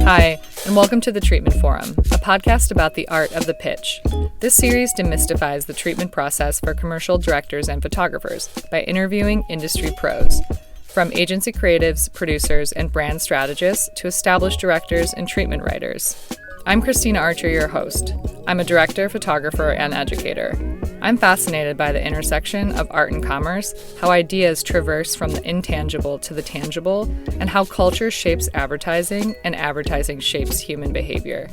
Hi, and welcome to The Treatment Forum, a podcast about the art of the pitch. This series demystifies the treatment process for commercial directors and photographers by interviewing industry pros, from agency creatives, producers, and brand strategists to established directors and treatment writers. I'm Christina Archer, your host. I'm a director, photographer, and educator. I'm fascinated by the intersection of art and commerce, how ideas traverse from the intangible to the tangible, and how culture shapes advertising and advertising shapes human behavior.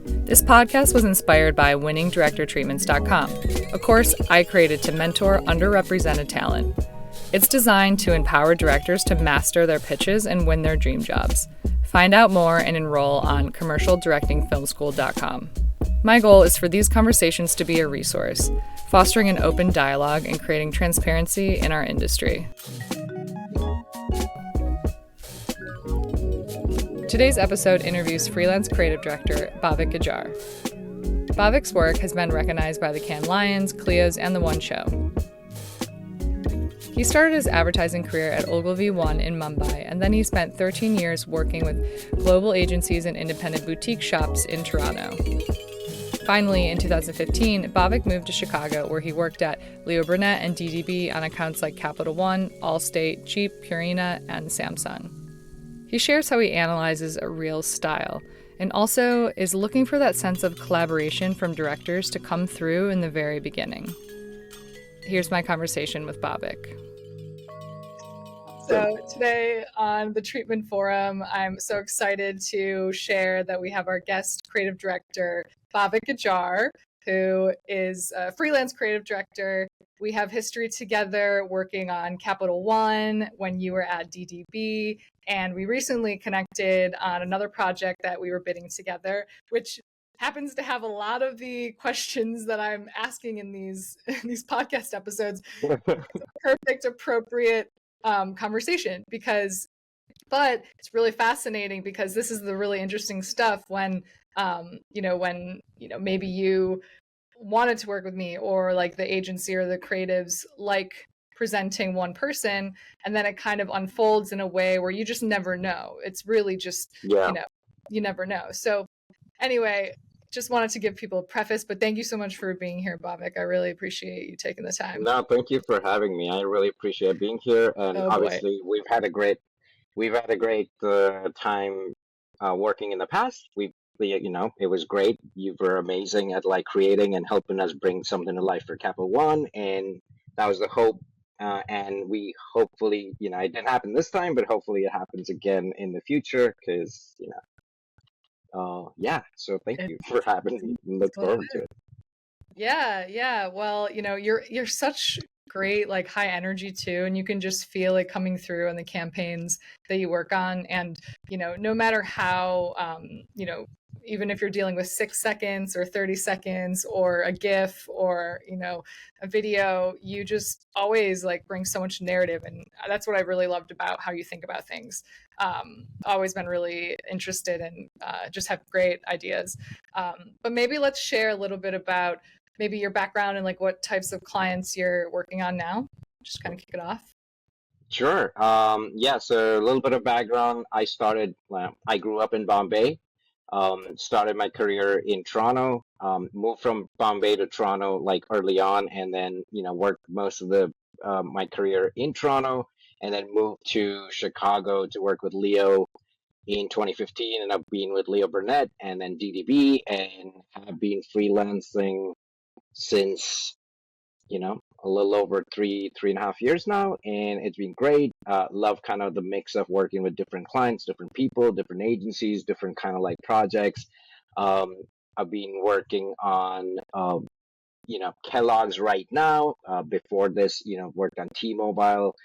This podcast was inspired by winningdirectortreatments.com, a course I created to mentor underrepresented talent. It's designed to empower directors to master their pitches and win their dream jobs. Find out more and enroll on commercialdirectingfilmschool.com. My goal is for these conversations to be a resource, fostering an open dialogue and creating transparency in our industry. Today's episode interviews freelance creative director Bhavik Gajjar. Bhavik's work has been recognized by the Cannes Lions, Clios, and The One Show. He started his advertising career at OgilvyOne in Mumbai, and then he spent 13 years working with global agencies and independent boutique shops in Toronto. Finally, in 2015, Bhavik moved to Chicago, where he worked at Leo Burnett and DDB on accounts like CapitalOne, Allstate, Jeep, Purina, and Samsung. He shares how he analyzes a real style, and also is looking for that sense of collaboration from directors to come through in the very beginning. Here's my conversation with Bhavik. So today on the Treatment Forum, I'm so excited to share that we have our guest creative director, Bhavik Gajjar, who is a freelance creative director. We have history together working on CapitalOne when you were at DDB, and we recently connected on another project that we were bidding together, which happens to have a lot of the questions that I'm asking in these podcast episodes. It's a perfect, appropriate conversation but it's really fascinating because this is the really interesting stuff when maybe you wanted to work with me, or like the agency or the creatives like presenting one person, and then it kind of unfolds in a way where you just never know. It's really just, you never know. So anyway, just wanted to give people a preface, but thank you so much for being here, Bhavik. I really appreciate you taking the time. No, thank you for having me. I really appreciate being here, and obviously we've had a great time working in the past. It was great. You were amazing at like creating and helping us bring something to life for CapitalOne, and that was the hope. And we hopefully, it didn't happen this time, but hopefully it happens again in the future because, so thank you for having me. Look forward to it. Yeah. Well, you're such great, like high energy too, and you can just feel it coming through in the campaigns that you work on. And, no matter how, even if you're dealing with 6 seconds or 30 seconds or a GIF or, a video, you just always like bring so much narrative. And that's what I really loved about how you think about things. Always been really interested and just have great ideas. But maybe let's share a little bit about maybe your background and like what types of clients you're working on now. Just kind of kick it off. Sure. So a little bit of background. I grew up in Bombay. Started my career in Toronto, moved from Bombay to Toronto like early on, and then, worked most of my career in Toronto, and then moved to Chicago to work with Leo in 2015, and I've been with Leo Burnett and then DDB, and have been freelancing since, a little over three and a half years now, and it's been great. Love kind of the mix of working with different clients, different people, different agencies, different kind of like projects. I've been working on, Kellogg's right now. Before this, worked on T-Mobile,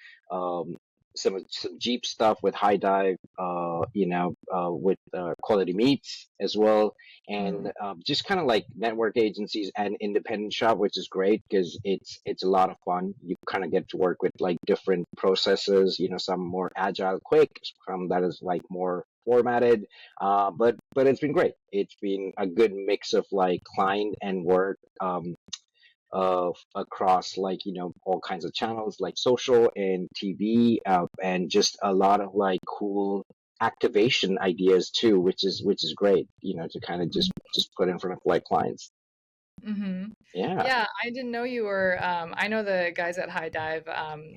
some Jeep stuff with High Dive, with Quality Meats as well, and just kind of like network agencies and independent shop, which is great because it's a lot of fun. You kind of get to work with like different processes, some more agile, quick, some that is like more formatted, but it's been great. It's been a good mix of like client and work. Across like all kinds of channels like social and TV, and just a lot of like cool activation ideas too, which is great, to kind of just put in front of like clients. Mm-hmm. Yeah, Yeah, I didn't know you were. I know the guys at High Dive,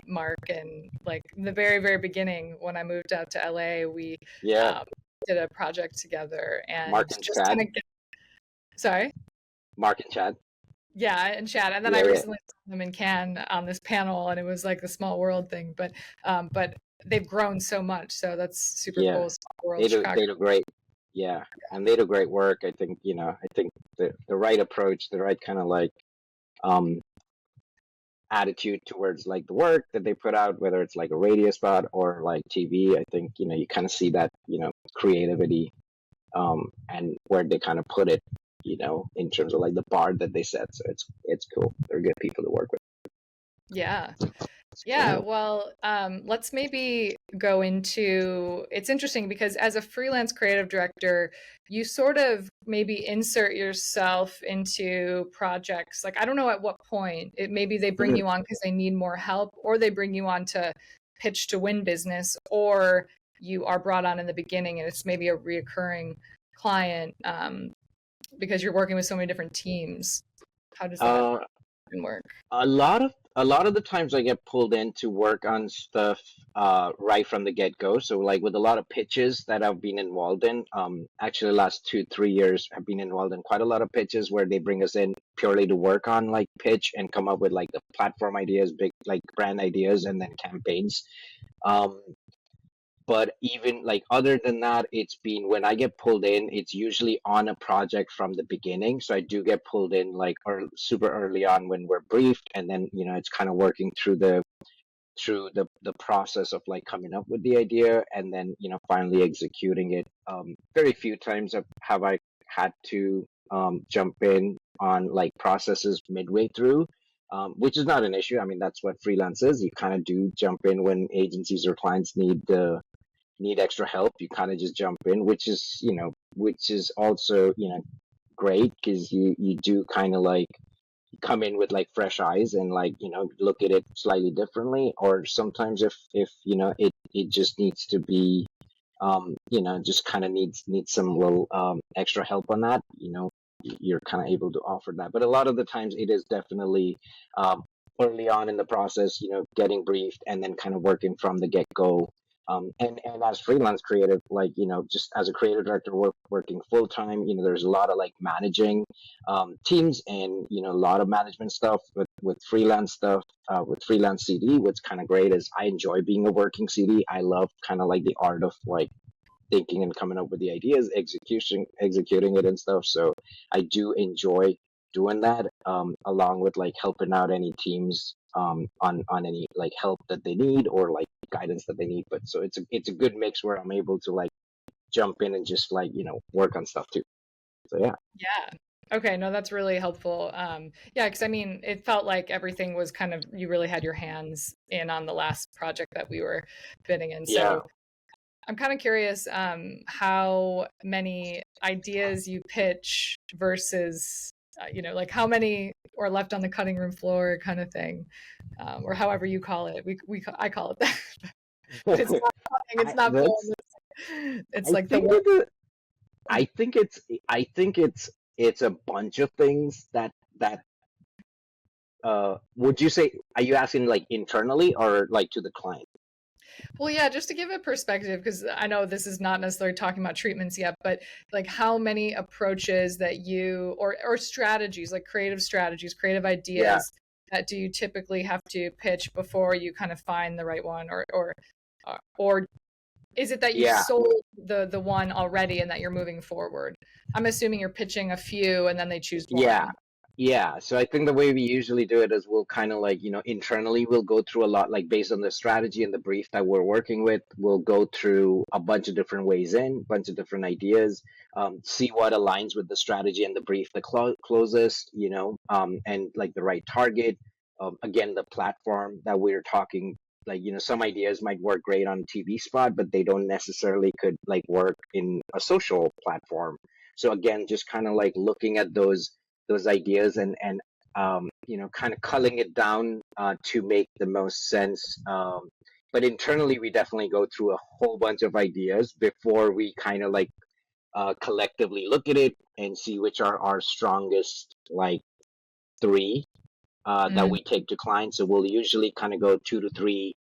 Mark, and like in the very, very beginning when I moved out to LA, we yeah. um, did a project together and Mark and just kind Chad, of sorry. Mark and Chad. Yeah, and Chad. And then I Yeah, yeah, recently saw them in Cannes on this panel, and it was like the small world thing. But they've grown so much, so that's super yeah. cool. Small world They do Chicago. they do great. Yeah, and they do great work. I think the right approach, the right kind of like um attitude towards like the work that they put out, whether it's like a radio spot or like TV. I think you kind of see that creativity and where they kind of put it, in terms of like the bar that they set. So it's cool. They're good people to work with. Yeah. Yeah, Yeah. well, let's maybe go into it's interesting because as a freelance creative director, you sort of maybe insert yourself into projects. Like, I don't know at what point it maybe they bring Mhm. you on because they need more help, or they bring you on to pitch to win business, or you are brought on in the beginning and it's maybe a reoccurring client because you're working with so many different teams. How does that Uh, work? a lot of the times I get pulled in to work on stuff right from the get-go. So like with a lot of pitches that I've been involved in, actually the last 2-3 years have been involved in quite a lot of pitches where they bring us in purely to work on like pitch and come up with like the platform ideas, big like brand ideas, and then campaigns. Um, but even like other than that, it's been when I get pulled in, it's usually on a project from the beginning. So I do get pulled in like super early on when we're briefed, and then it's kind of working through the process of like coming up with the idea and then finally executing it. Very few times have I had to jump in on like processes midway through. Which is not an issue. I mean, that's what freelance is. You kind of do jump in when agencies or clients need extra help. You kind of just jump in, which is also great because you do kind of like come in with like fresh eyes and like look at it slightly differently. Or sometimes if it just needs to be just kind of needs some little extra help on that, you're kind of able to offer that. But a lot of the times it is definitely um, early on in the process, getting briefed and then kind of working from the get-go. And as freelance creative, like just as a creative director working full time, there's a lot of like managing teams and a lot of management stuff with freelance stuff, with freelance CD. What's kind of great is I enjoy being a working CD. I love kind of like the art of like thinking and coming up with the ideas, executing it and stuff. So I do enjoy doing that, along with like helping out any teams on any like help that they need or like guidance that they need. But so it's a good mix where I'm able to like jump in and just like work on stuff too. So yeah. Yeah. Okay, no, that's really helpful. Yeah, because I mean, it felt like everything was kind of you really had your hands in on the last project that we were bidding in. Yeah. So I'm kind of curious how many ideas you pitch versus, like how many are left on the cutting room floor kind of thing, or however you call it. I call it that, but it's not cutting, it's not That's film. It's I like the think work. it I think it's a bunch of things that would you say, are you asking like internally or like to the client? Well, yeah, just to give a perspective, because I know this is not necessarily talking about treatments yet, but like how many approaches that you or strategies, like creative strategies, creative Yeah, ideas that do you typically have to pitch before you kind of find the right one or is it that you've yeah. sold the one already and that you're moving forward? I'm assuming you're pitching a few and then they choose Yeah, one. yeah. So I think the way we usually do it is we'll kind of like, internally we'll go through a lot, like based on the strategy and the brief that we're working with, we'll go through a bunch of different ways in, bunch of different ideas, see what aligns with the strategy and the brief the closest, and like the right target. Again, the platform that we're talking, like, some ideas might work great on a TV spot, but they don't necessarily could like work in a social platform. So again, just kind of like looking at those ideas and kind of culling it down to make the most sense but internally we definitely go through a whole bunch of ideas before we kind of like collectively look at it and see which are our strongest like three that Mm, we take to clients. So we'll usually kind of go two to three,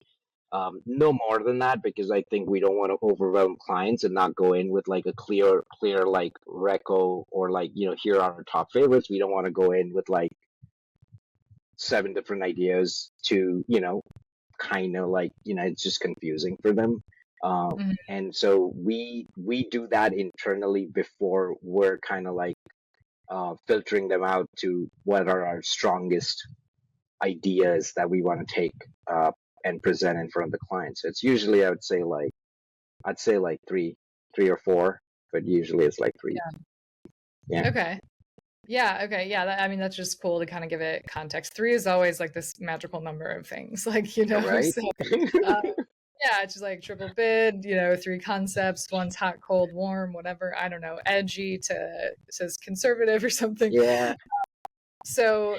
no more than that, because I think we don't want to overwhelm clients and not go in with like a clear like reco or like, here are our top favorites. We don't want to go in with like seven different ideas to, kind of like, it's just confusing for them. mhm. And so we do that internally before we're kind of like filtering them out to what are our strongest ideas that we want to take and present in front of the client. So it's usually I'd say like three or four, but usually it's like three. Yeah. Okay. Yeah, okay. Yeah, I mean that's just cool to kind of give it context. Three is always like this magical number of things, like, Right. so uh, yeah, it's just like triple bid, three concepts, one's hot, cold, warm, whatever. I don't know, edgy to says conservative or something. Yeah. So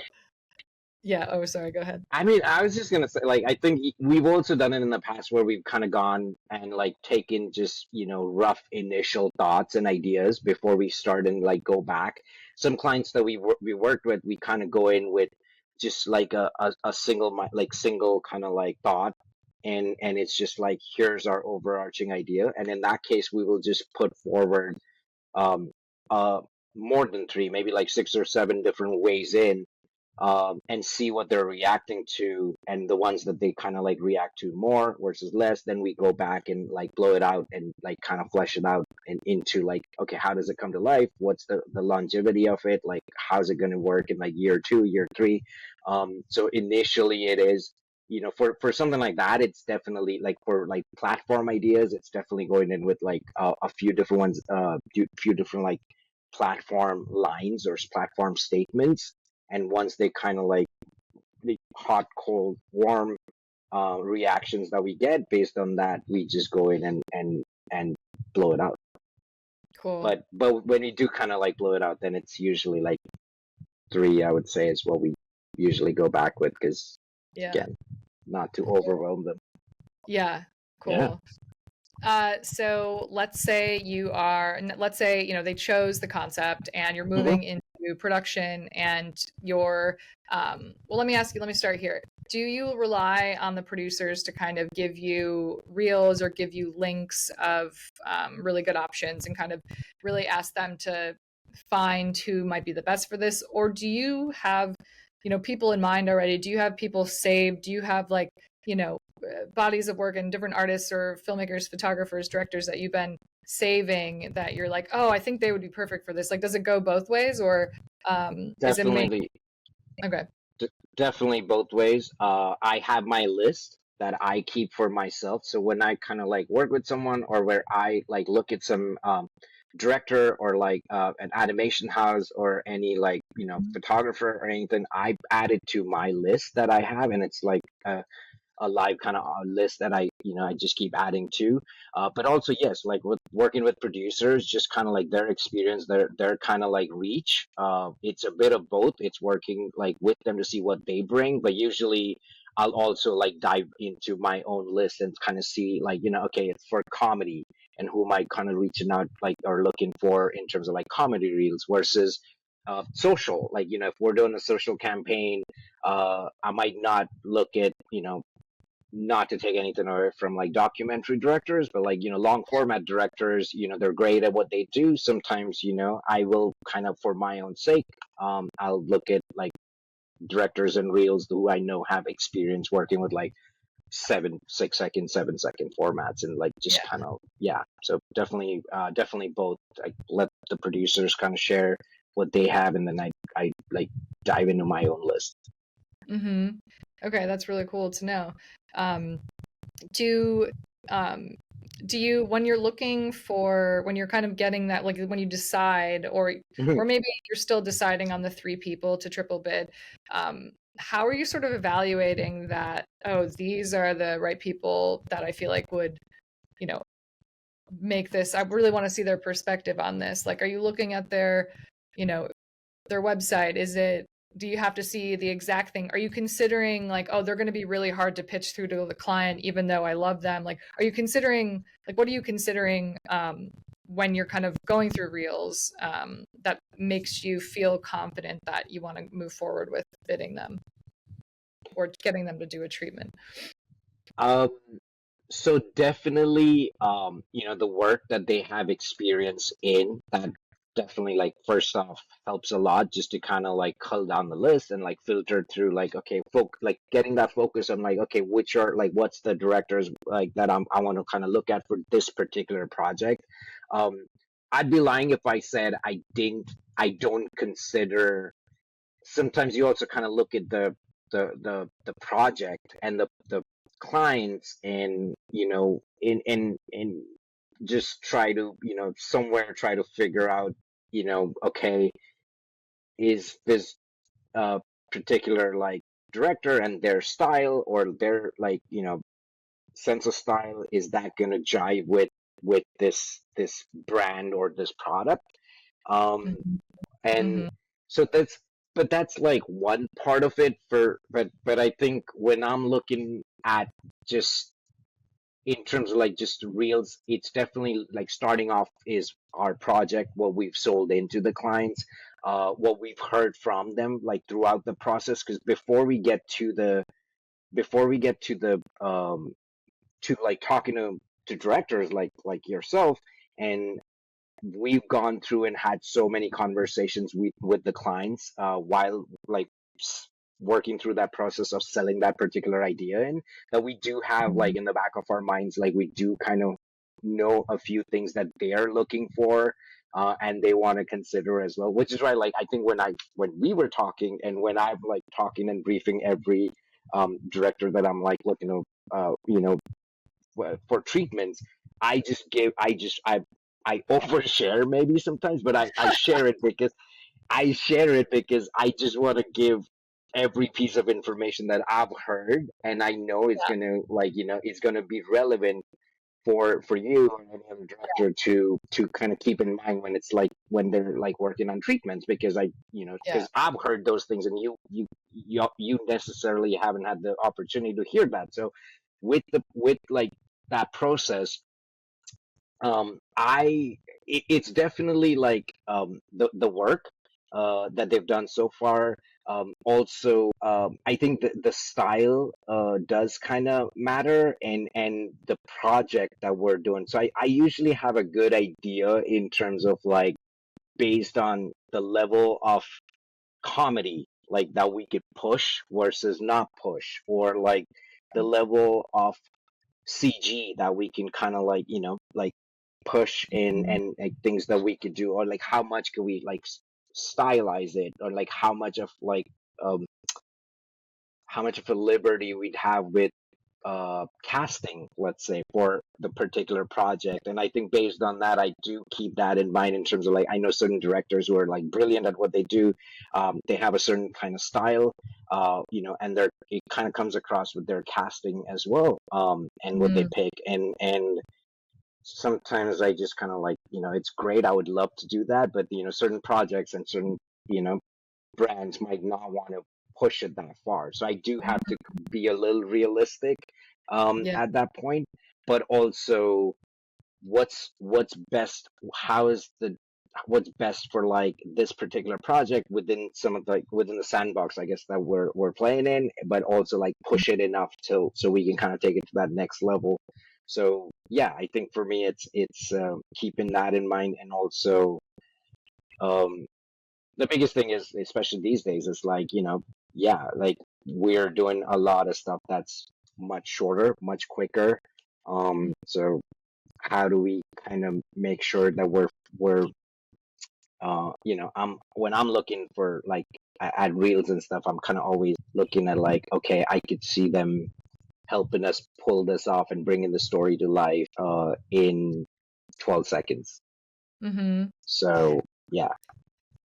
yeah, oh sorry, go ahead. I mean, I was just gonna say, like, I think we've also done it in the past where we've kind of gone and like taken just, rough initial thoughts and ideas before we start and like go back. Some clients that we worked with, we kind of go in with just like a single single kind of like thought, and it's just like here's our overarching idea, and in that case, we will just put forward um uh more than three, maybe like six or seven different ways in, and see what they're reacting to, and the ones that they kind of like react to more versus less, then we go back and like blow it out and like kind of flesh it out and into like, okay, how does it come to life, what's the longevity of it, like how's it going to work in like year two, year three. So initially it is, for something like that, it's definitely like for like platform ideas, it's definitely going in with like a few different ones, few different like platform lines or platform statements, and once they kind of like the hot, cold, warm reactions that we get based on that, we just go in and blow it out. Cool. But when you do kind of like blow it out, then it's usually like three, I would say, is what we usually go back with, because Yeah. again, not to Cool. overwhelm them. Yeah. Yeah. Cool. So let's say, they chose the concept and you're Hmm. moving into production and well, let me start here. Do you rely on the producers to kind of give you reels or give you links of really good options and kind of really ask them to find who might be the best for this? Or do you have, people in mind already? Do you have people saved? Do you have like, bodies of work and different artists or filmmakers, photographers, directors that you've been saving that you're like, oh, I think they would be perfect for this? Like, does it go both ways, or is it main? Definitely, Okay. definitely both ways. I have my list that I keep for myself. So when I kind of like work with someone, or where I like look at some director, or like an animation house, or any like, photographer or anything, I add it to my list that I have, and it's like a live kind of list that I just keep adding to. But also, yes, like with working with producers, just kind of like their experience, their kind of like reach. It's a bit of both. It's working like with them to see what they bring, but usually I'll also like dive into my own list and kind of see like, okay, it's for comedy, and who might kind of reaching out like or looking for in terms of like comedy reels versus social. Like, if we're doing a social campaign, I might not look at, not to take anything away from like documentary directors, but like, long format directors, they're great at what they do. Sometimes, I will kind of, for my own sake, I'll look at like directors and reels who I know have experience working with like 6 second, 7 second formats, and like just Yeah. kind of, yeah. So definitely both. Like let the producers kind of share what they have, and then I like dive into my own list. Mm-hmm. Okay, that's really cool to know. Um, do um, do you when you're looking for when you're kind of getting that, like when you decide, or maybe you're still deciding on the three people to triple bid, how are you sort of evaluating that, oh, these are the right people that I feel like would, you know make this, I really want to see their perspective on this? Like, are you looking at their, you know their website? Is it do you have to see the exact thing? Are you considering like, oh, they're going to be really hard to pitch through to the client, even though I love them? Like, are you considering, like, what are you considering when you're kind of going through reels that makes you feel confident that you want to move forward with bidding them or getting them to do a treatment? Um, so definitely, the work that they have experience in, that definitely, like, first off, helps a lot just to kind of like cull down the list and like filter through, like, okay, like getting that focus on like, okay, which are like, what's the directors like that I want to kind of look at for this particular project. Um, I'd be lying if I said I don't consider. Sometimes you also kind of look at the project and the clients, and in just try to somewhere try to figure out, okay, is this particular like director and their style, or their like sense of style, is that going to jive with this brand or this product. um and Mm-hmm. so that's but that's like one part of it. But I think when I'm looking at just in terms of like just reels, it's definitely like starting off is our project, what we've sold into the clients, what we've heard from them like throughout the process. Because before we get to the to like talking to directors like yourself, and we've gone through and had so many conversations with the clients, while like working through that process of selling that particular idea in, that we do have like in the back of our minds, like we do kind of know a few things that they're looking for, and they want to consider as well. Which is why, like, I think when we were talking, and when I'm like talking and briefing every director that I'm like looking to for treatments, I overshare maybe sometimes, but I share it because I just want to give every piece of information that I've heard, and I know it's gonna like it's gonna be relevant for you or any other director to kind of keep in mind when it's like when they're like working on treatments. Because Yeah. because I've heard those things, and you necessarily haven't had the opportunity to hear that. So with like that process, it's definitely like the work that they've done so far. Also, I think the style does kind of matter, and the project that we're doing. So I usually have a good idea in terms of like based on the level of comedy like that we could push versus not push, or like the level of CG that we can kind of like like push in, and like things that we could do, or like how much could we like stylize it, or like um how much of a liberty we'd have with casting, let's say, for the particular project. And I think based on that, I do keep that in mind in terms of like I know certain directors who are like brilliant at what they do. They have a certain kind of style, and it kind of comes across with their casting as well, and what they Mm-hmm. pick. And sometimes I just kind of like, it's great. I would love to do that, but certain projects and certain, you know, brands might not want to push it that far. So I do have to be a little realistic Yeah. at that point, but also what's best, how is the what's best for like this particular project within some of the within the sandbox, I guess, that we're playing in, but also like push it enough so we can kind of take it to that next level. So yeah, I think for me it's keeping that in mind. And also um the biggest thing is, especially these days, is like, yeah, like we're doing a lot of stuff that's much shorter, much quicker. So how do we kind of make sure that we're I'm when I'm looking for like at reels and stuff, I'm kind of always looking at like, okay, I could see them helping us pull this off and bringing the story to life in 12 seconds. Mm-hmm. So yeah.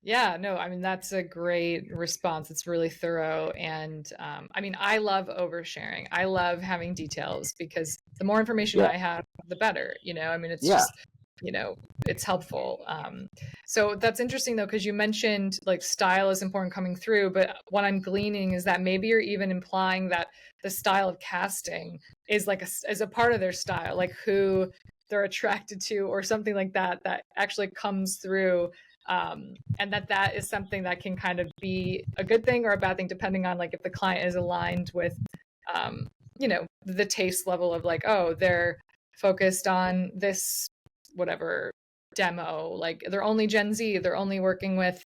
Yeah, no, I mean, that's a great response. It's really thorough. And I mean, I love oversharing. I love having details because the more information Yeah. I have, the better. I mean, it's Yeah. just it's helpful. So that's interesting though, because you mentioned like style is important coming through, but what I'm gleaning is that maybe you're even implying that the style of casting is like as a part of their style, like who they're attracted to or something like that, that actually comes through. And that is something that can kind of be a good thing or a bad thing, depending on like if the client is aligned with, the taste level of like, oh, they're focused on this whatever demo, like they're only Gen Z, they're only working with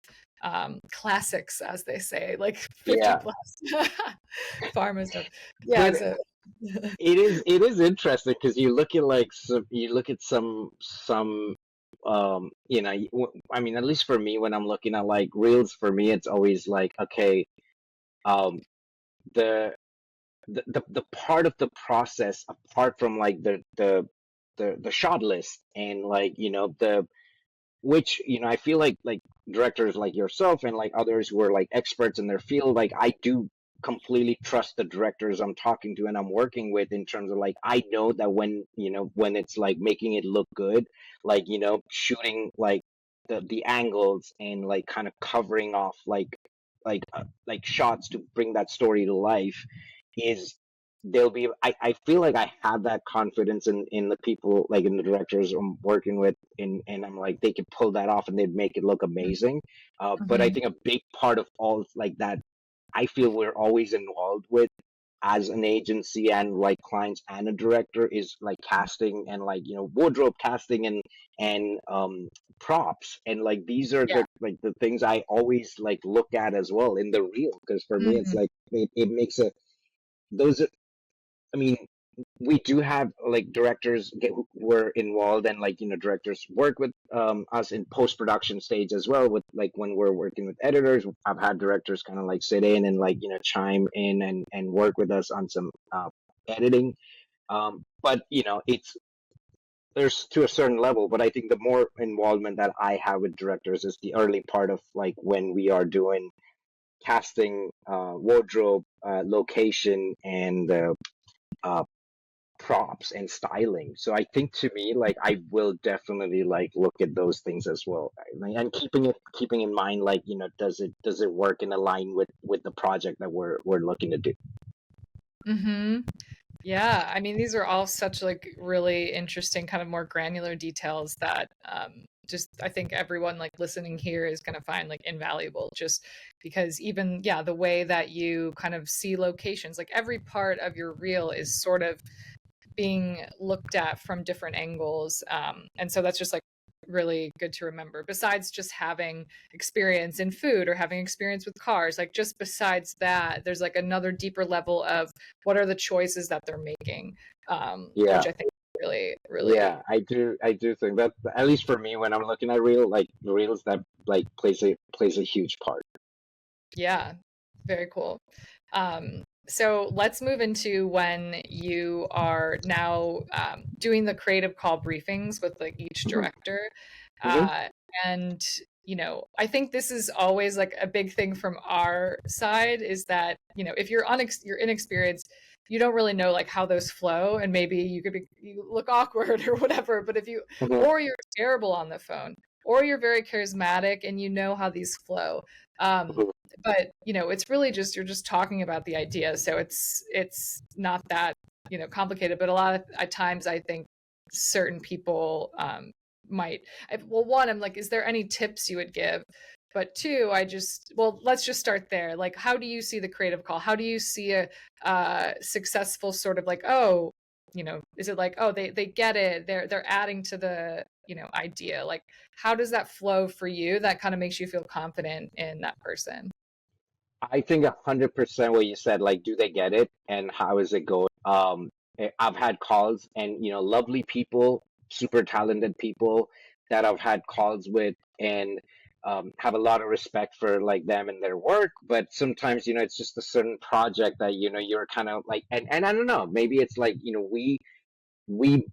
classics, as they say, like 50 Yeah, plus pharma stuff. Yeah, but so it is interesting because you look at like some I mean, at least for me when I'm looking at like reels, for me it's always like, okay, um the the part of the process apart from like the shot list and like the which I feel like directors like yourself and like others who are like experts in their field, like I do completely trust the directors I'm talking to and I'm working with, in terms of like I know that when it's like making it look good, like shooting like the angles and like kind of covering off like shots to bring that story to life, is they'll be I feel like I have that confidence in the people, like in the directors I'm working with, and I'm like they could pull that off and they'd make it look amazing. But I mhm. think a big part of all like that, I feel we're always involved with as an agency and like clients and a director, is like casting and like wardrobe casting and props, and like these are Yeah. the things I always like look at as well in the reel, because for me it's Mhm. like it makes a those I mean, we do have like directors who were involved, and like directors work with us in post production stage as well. With like when we're working with editors, I've had directors kind of like sit in and like chime in and work with us on some editing. But it's there's to a certain level. But I think the more involvement that I have with directors is the early part of like when we are doing casting, wardrobe, location, and uh, props and styling. So I think to me, like I will definitely like look at those things as well, and keeping in mind, like does it work in align with the project that we're looking to do. Mhm. Yeah, I mean, these are all such like really interesting, kind of more granular details that just I think everyone like listening here is going to find like invaluable, just because even yeah, the way that you kind of see locations, like every part of your reel is sort of being looked at from different angles. And so that's just like really good to remember. Besides just having experience in food or having experience with cars, like just besides that, there's like another deeper level of what are the choices that they're making, which Yeah, I think is really, really, yeah, I do think that, at least for me, when I'm looking at reels, that like plays a huge part. yeah, very cool. So let's move into when you are now doing the creative call briefings with like each Hmm. director. Hmm. Uh, and, I think this is always like a big thing from our side is that, if you're inexperienced, you don't really know like how those flow and maybe you look awkward or whatever. But Hmm. or you're terrible on the phone or you're very charismatic and you know how these flow. Um, Hmm. but it's really just you're just talking about the idea, so it's not that complicated, but a lot of at times I think certain people might well, one, I'm like, is there any tips you would give? But two, well, let's just start there. Like, how do you see the creative call? How do you see a successful sort of like, oh, is it like, oh, they get it, they're adding to the idea, like how does that flow for you that kind of makes you feel confident in that person? I think 100% what you said, like, do they get it and how is it going? I've had calls and, lovely people, super talented people that I've had calls with, and have a lot of respect for like them and their work. But sometimes, it's just a certain project that, you're kind of like, and I don't know, maybe it's like, we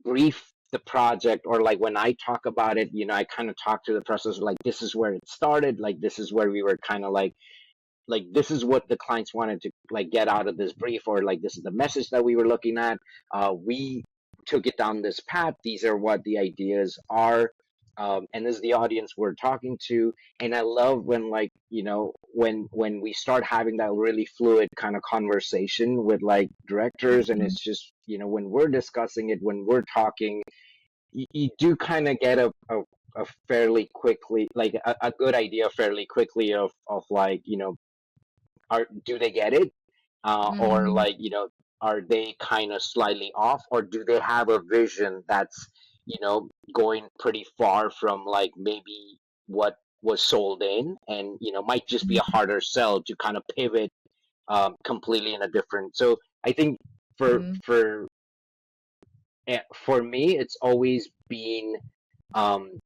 brief the project, or like when I talk about it, I kind of talk to the process like this is where it started, like this is where we were kind of like this is what the clients wanted to like get out of this brief, or like this is the message that we were looking at. We took it down this path. These are what the ideas are. And this is the audience we're talking to. And I love when, like, when we start having that really fluid kind of conversation with like directors, and it's just, when we're discussing it, when we're talking, you do kind of get a fairly quickly, like a good idea fairly quickly of like, do they get it? Or Mm-hmm. like, are they kind of slightly off, or do they have a vision that's, going pretty far from like maybe what was sold in, and, might just be a harder sell to kind of pivot completely in a different. So I think for Mm-hmm. for for me, it's always been, um,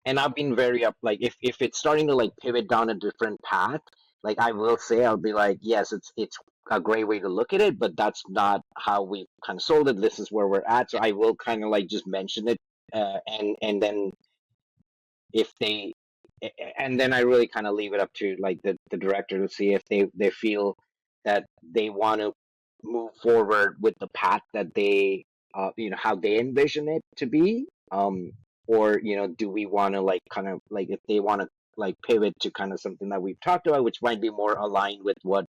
and I've been very up, like if it's starting to like pivot down a different path, like I will say, I'll be like, yes, it's a great way to look at it, but that's not how we kind of sold it. This is where we're at. So I will kind of like just mention it, and then if they, and then I really kind of leave it up to like the director to see if they feel that they want to move forward with the path that they, how they envision it to be, or, do we want to like kind of like, if they want to like pivot to kind of something that we've talked about, which might be more aligned with what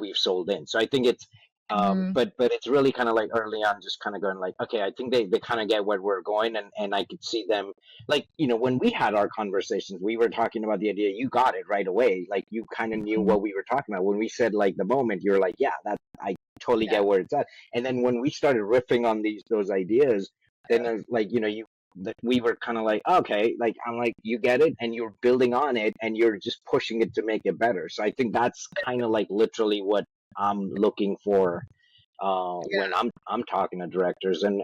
we've sold in. So I think it's, Mm-hmm. but it's really kind of like early on, just kind of going like, okay, I think they kind of get where we're going, and I could see them, like, when we had our conversations, we were talking about the idea, you got it right away, like you kind of knew what we were talking about when we said like the moment, you're like, yeah, that I totally Yeah. get where it's at. And then when we started riffing on those ideas, then there's like, we were kind of like, okay, like I'm like, you get it, and you're building on it, and you're just pushing it to make it better. So I think that's kind of like literally what I'm looking for when I'm talking to directors, and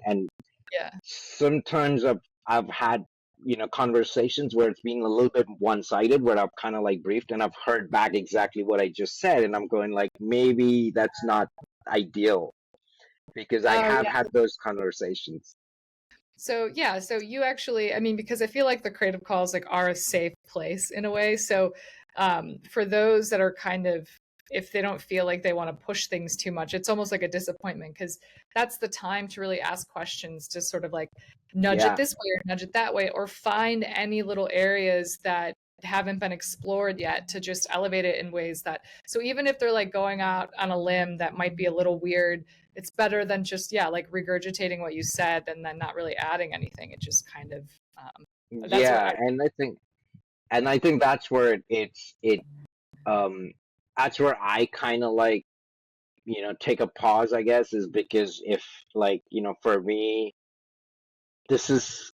Yeah. sometimes I've had, conversations where it's been a little bit one-sided, where I've kind of like briefed and I've heard back exactly what I just said, and I'm going like, maybe that's not ideal, because I Oh, have yeah. had those conversations. So yeah, so you actually, I mean, because I feel like the creative calls like are a safe place in a way. So for those that are kind of, if they don't feel like they want to push things too much, it's almost like a disappointment because that's the time to really ask questions, to sort of like nudge it Yeah, this way or nudge it that way, or find any little areas that haven't been explored yet to just elevate it in ways that, so even if they're like going out on a limb that might be a little weird, it's better than just, yeah, like regurgitating what you said and then not really adding anything. It just kind of that's what yeah, I. and I think that's where um that's where I kind of like, take a pause, I guess, is because if, like, for me, this is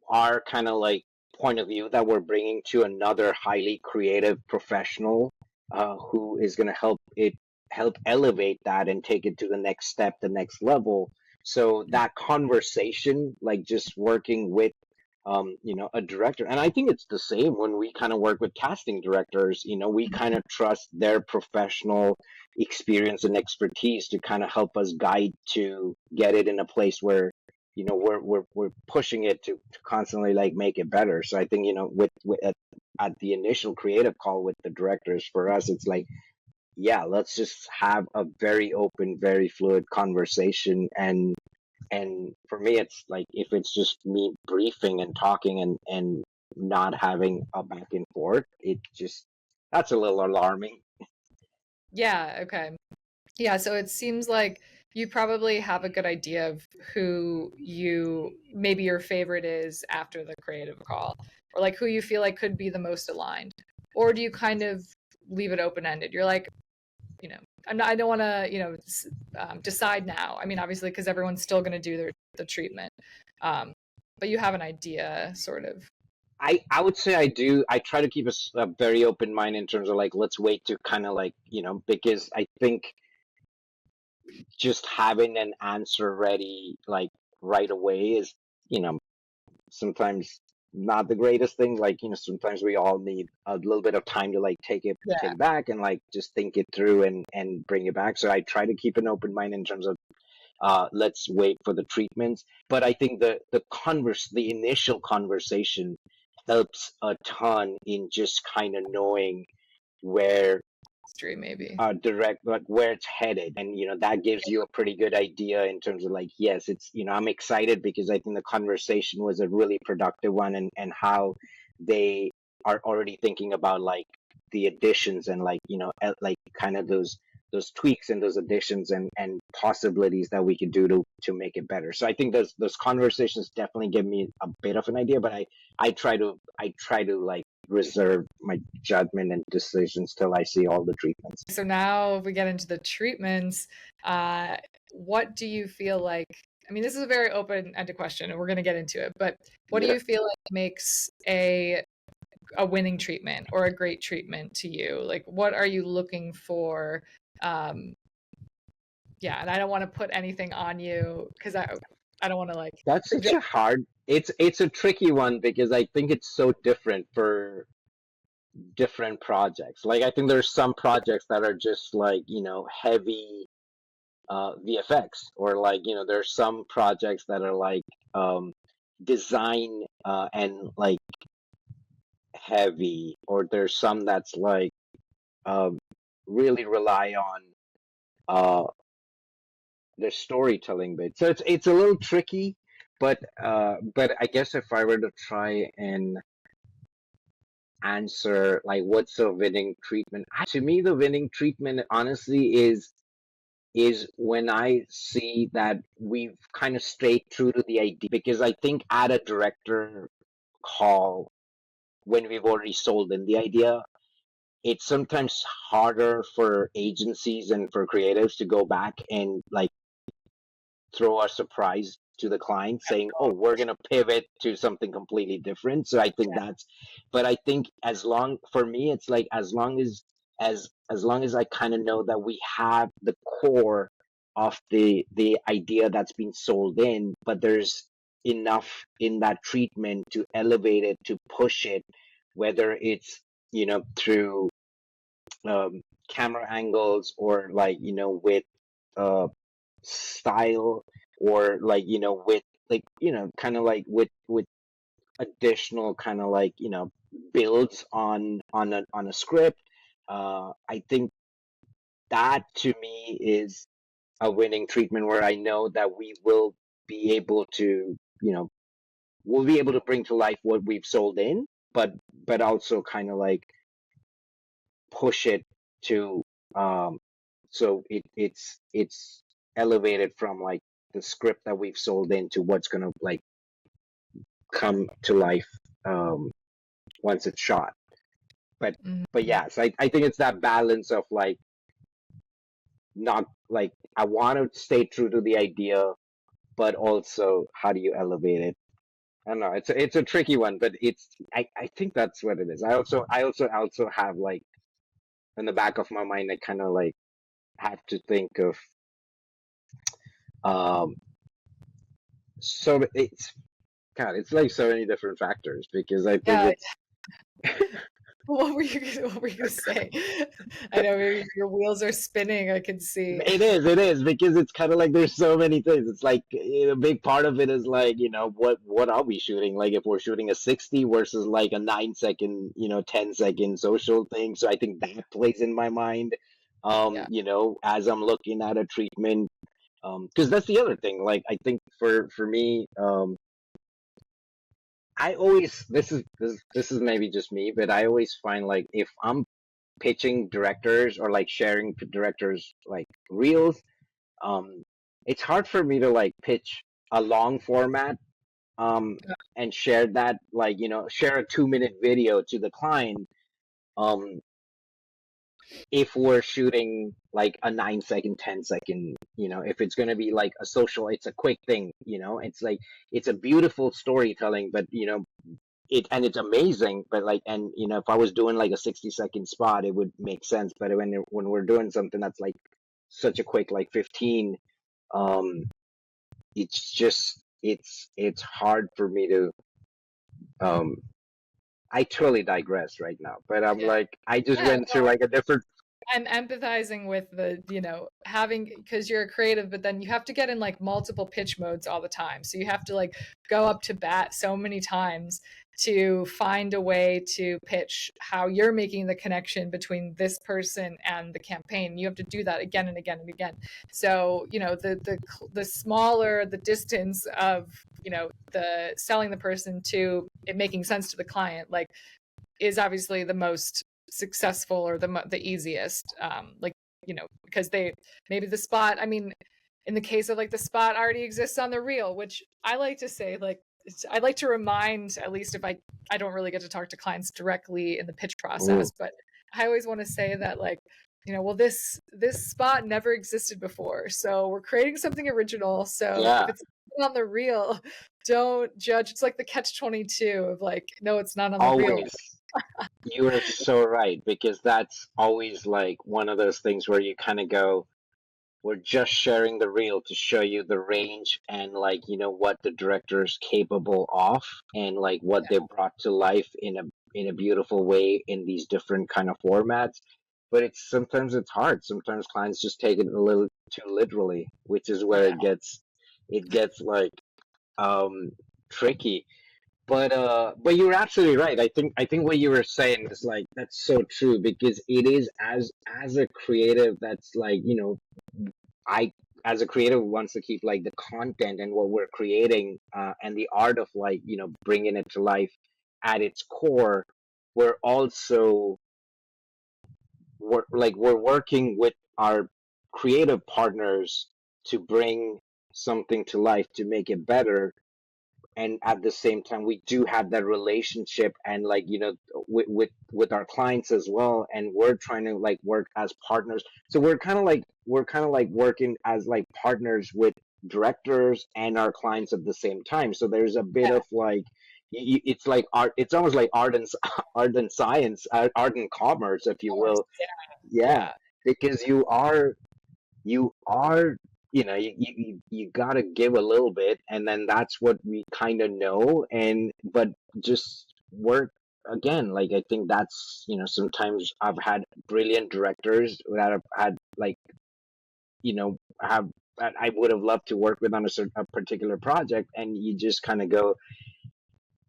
our kind of like point of view that we're bringing to another highly creative professional, who is going to help elevate that and take it to the next step, the next level. So that conversation, like just working with, a director, and I think it's the same when we kind of work with casting directors. We kind of trust their professional experience and expertise to kind of help us guide to get it in a place where, we're pushing it to constantly like make it better. So I think, with at the initial creative call with the directors, for us it's like, yeah, let's just have a very open, very fluid conversation. And for me, it's like, if it's just me briefing and talking, and not having a back and forth, it just, that's a little alarming. Yeah, okay. Yeah, so it seems like you probably have a good idea of who you, maybe your favorite is after the creative call, or like who you feel like could be the most aligned. Or do you kind of leave it open ended? You're like, I don't want to, decide now. I mean, obviously, because everyone's still going to do the treatment, um, but you have an idea, sort of. I would say I do. I try to keep a very open mind in terms of like, let's wait to kind of like, because I think just having an answer ready like right away is, you know, sometimes not the greatest thing. Like, sometimes we all need a little bit of time to like Yeah. take it back and like just think it through, and bring it back. So I try to keep an open mind in terms of, let's wait for the treatments. But I think the initial conversation helps a ton in just kind of knowing where industry, maybe. direct like where it's headed, and that gives you a pretty good idea in terms of like, yes, it's I'm excited because I think the conversation was a really productive one, and how they are already thinking about like the additions and like like kind of those tweaks and those additions and possibilities that we could do to make it better. So I think those conversations definitely give me a bit of an idea, but I try to like reserve my judgment and decisions till I see all the treatments. So now if we get into the treatments, what do you feel like? I mean, this is a very open-ended question, and we're going to get into it, but what do Yeah. you feel like makes a winning treatment or a great treatment to you? Like, what are you looking for? Yeah, and I don't want to put anything on you because I don't want to like That's such a hard. It's a tricky one because I think it's so different for different projects. Like I think there's some projects that are just like heavy VFX, or like there's some projects that are like design and like heavy, or there's some that's like um, really rely on uh, the storytelling bit. So it's a little tricky, but I guess if I were to try and answer like what's the winning treatment, to me the winning treatment honestly is when I see that we've kind of stayed true to the idea, because I think at a director call, when we've already sold in the idea, it's sometimes harder for agencies and for creatives to go back and like throw a surprise to the client saying, "Oh, we're gonna pivot to something completely different." So I think but I think for me, it's like as long as I kind of know that we have the core of the idea that's been sold in, but there's enough in that treatment to elevate it, to push it, whether it's through camera angles, or like with uh style, or like with like kind of like with additional kind of like builds on a script. I think that to me is a winning treatment, where I know that we will be able to we'll be able to bring to life what we've sold in, but also kind of like push it to so it's elevated from like the script that we've sold into what's gonna like come to life once it's shot. But but Mhm. yeah, so I think it's that balance of like, not like, I want to stay true to the idea, but also how do you elevate it? I don't know. It's a tricky one, but I think that's what it is. I also have like in the back of my mind, I kind of like have to think of um so it's God, it's like so many different factors, because I think Yeah. it's What were you gonna say? I know your wheels are spinning. I can see. it is because it's kind of like there's so many things. It's like a big part of it is like what are we shooting? Like if we're shooting a 60 versus like a 9 second 10-second social thing. So I think that plays in my mind. Yeah. As I'm looking at a treatment, because that's the other thing. Like I think for me, I always this is maybe just me, but I always find like if I'm pitching directors or like sharing directors like reels, um, it's hard for me to like pitch a long format and share that, like share a 2 minute video to the client um if we're shooting like a 9 second 10 second, if it's going to be like a social, it's a quick thing, it's like it's a beautiful storytelling, but it's amazing, but like, and if I was doing like a 60-second spot, it would make sense. But when we're doing something that's like such a quick like 15, um it's just it's hard for me to um I totally digress right now, but I'm Yeah. like, I just Yeah. went through like a different. I'm empathizing with the, having, because you're a creative, but then you have to get in like multiple pitch modes all the time. So you have to like go up to bat so many times to find a way to pitch how you're making the connection between this person and the campaign. You have to do that again and again and again. So, the smaller the distance of, the selling the person to it making sense to the client, like, is obviously the most successful or the easiest, because maybe the spot, I mean, in the case of like the spot already exists on the reel, which I like to say, like, I like to remind, at least if I don't really get to talk to clients directly in the pitch process, but I always want to say that, like, well, this spot never existed before, so we're creating something original. So if it's on the reel, don't judge. It's like the catch-22 of like, no, it's not on the reel. Always. You are so right, because that's always like one of those things where you kind of go, we're just sharing the reel to show you the range and like, what the director is capable of, and like what they brought to life in a beautiful way in these different kind of formats. But sometimes it's hard. Sometimes clients just take it a little too literally, which is where it gets like tricky. But you're absolutely right. I think what you were saying is like, that's so true, because it is, as a creative, that's like, I as a creative who wants to keep like the content and what we're creating, and the art of like, bringing it to life at its core. We're also we're working with our creative partners to bring something to life, to make it better. And at the same time, we do have that relationship, and like, with our clients as well, and we're trying to like work as partners. So we're kind of like working as like partners with directors and our clients at the same time. So there's a bit of like, it's like art. It's almost like art and art and science, art and commerce, if you will. Yeah, because you are you gotta give a little bit, and then that's what we kind of know. And but just work again, like, I think that's, sometimes I've had brilliant directors that have had like, have that I would have loved to work with on a particular project, and you just kind of go,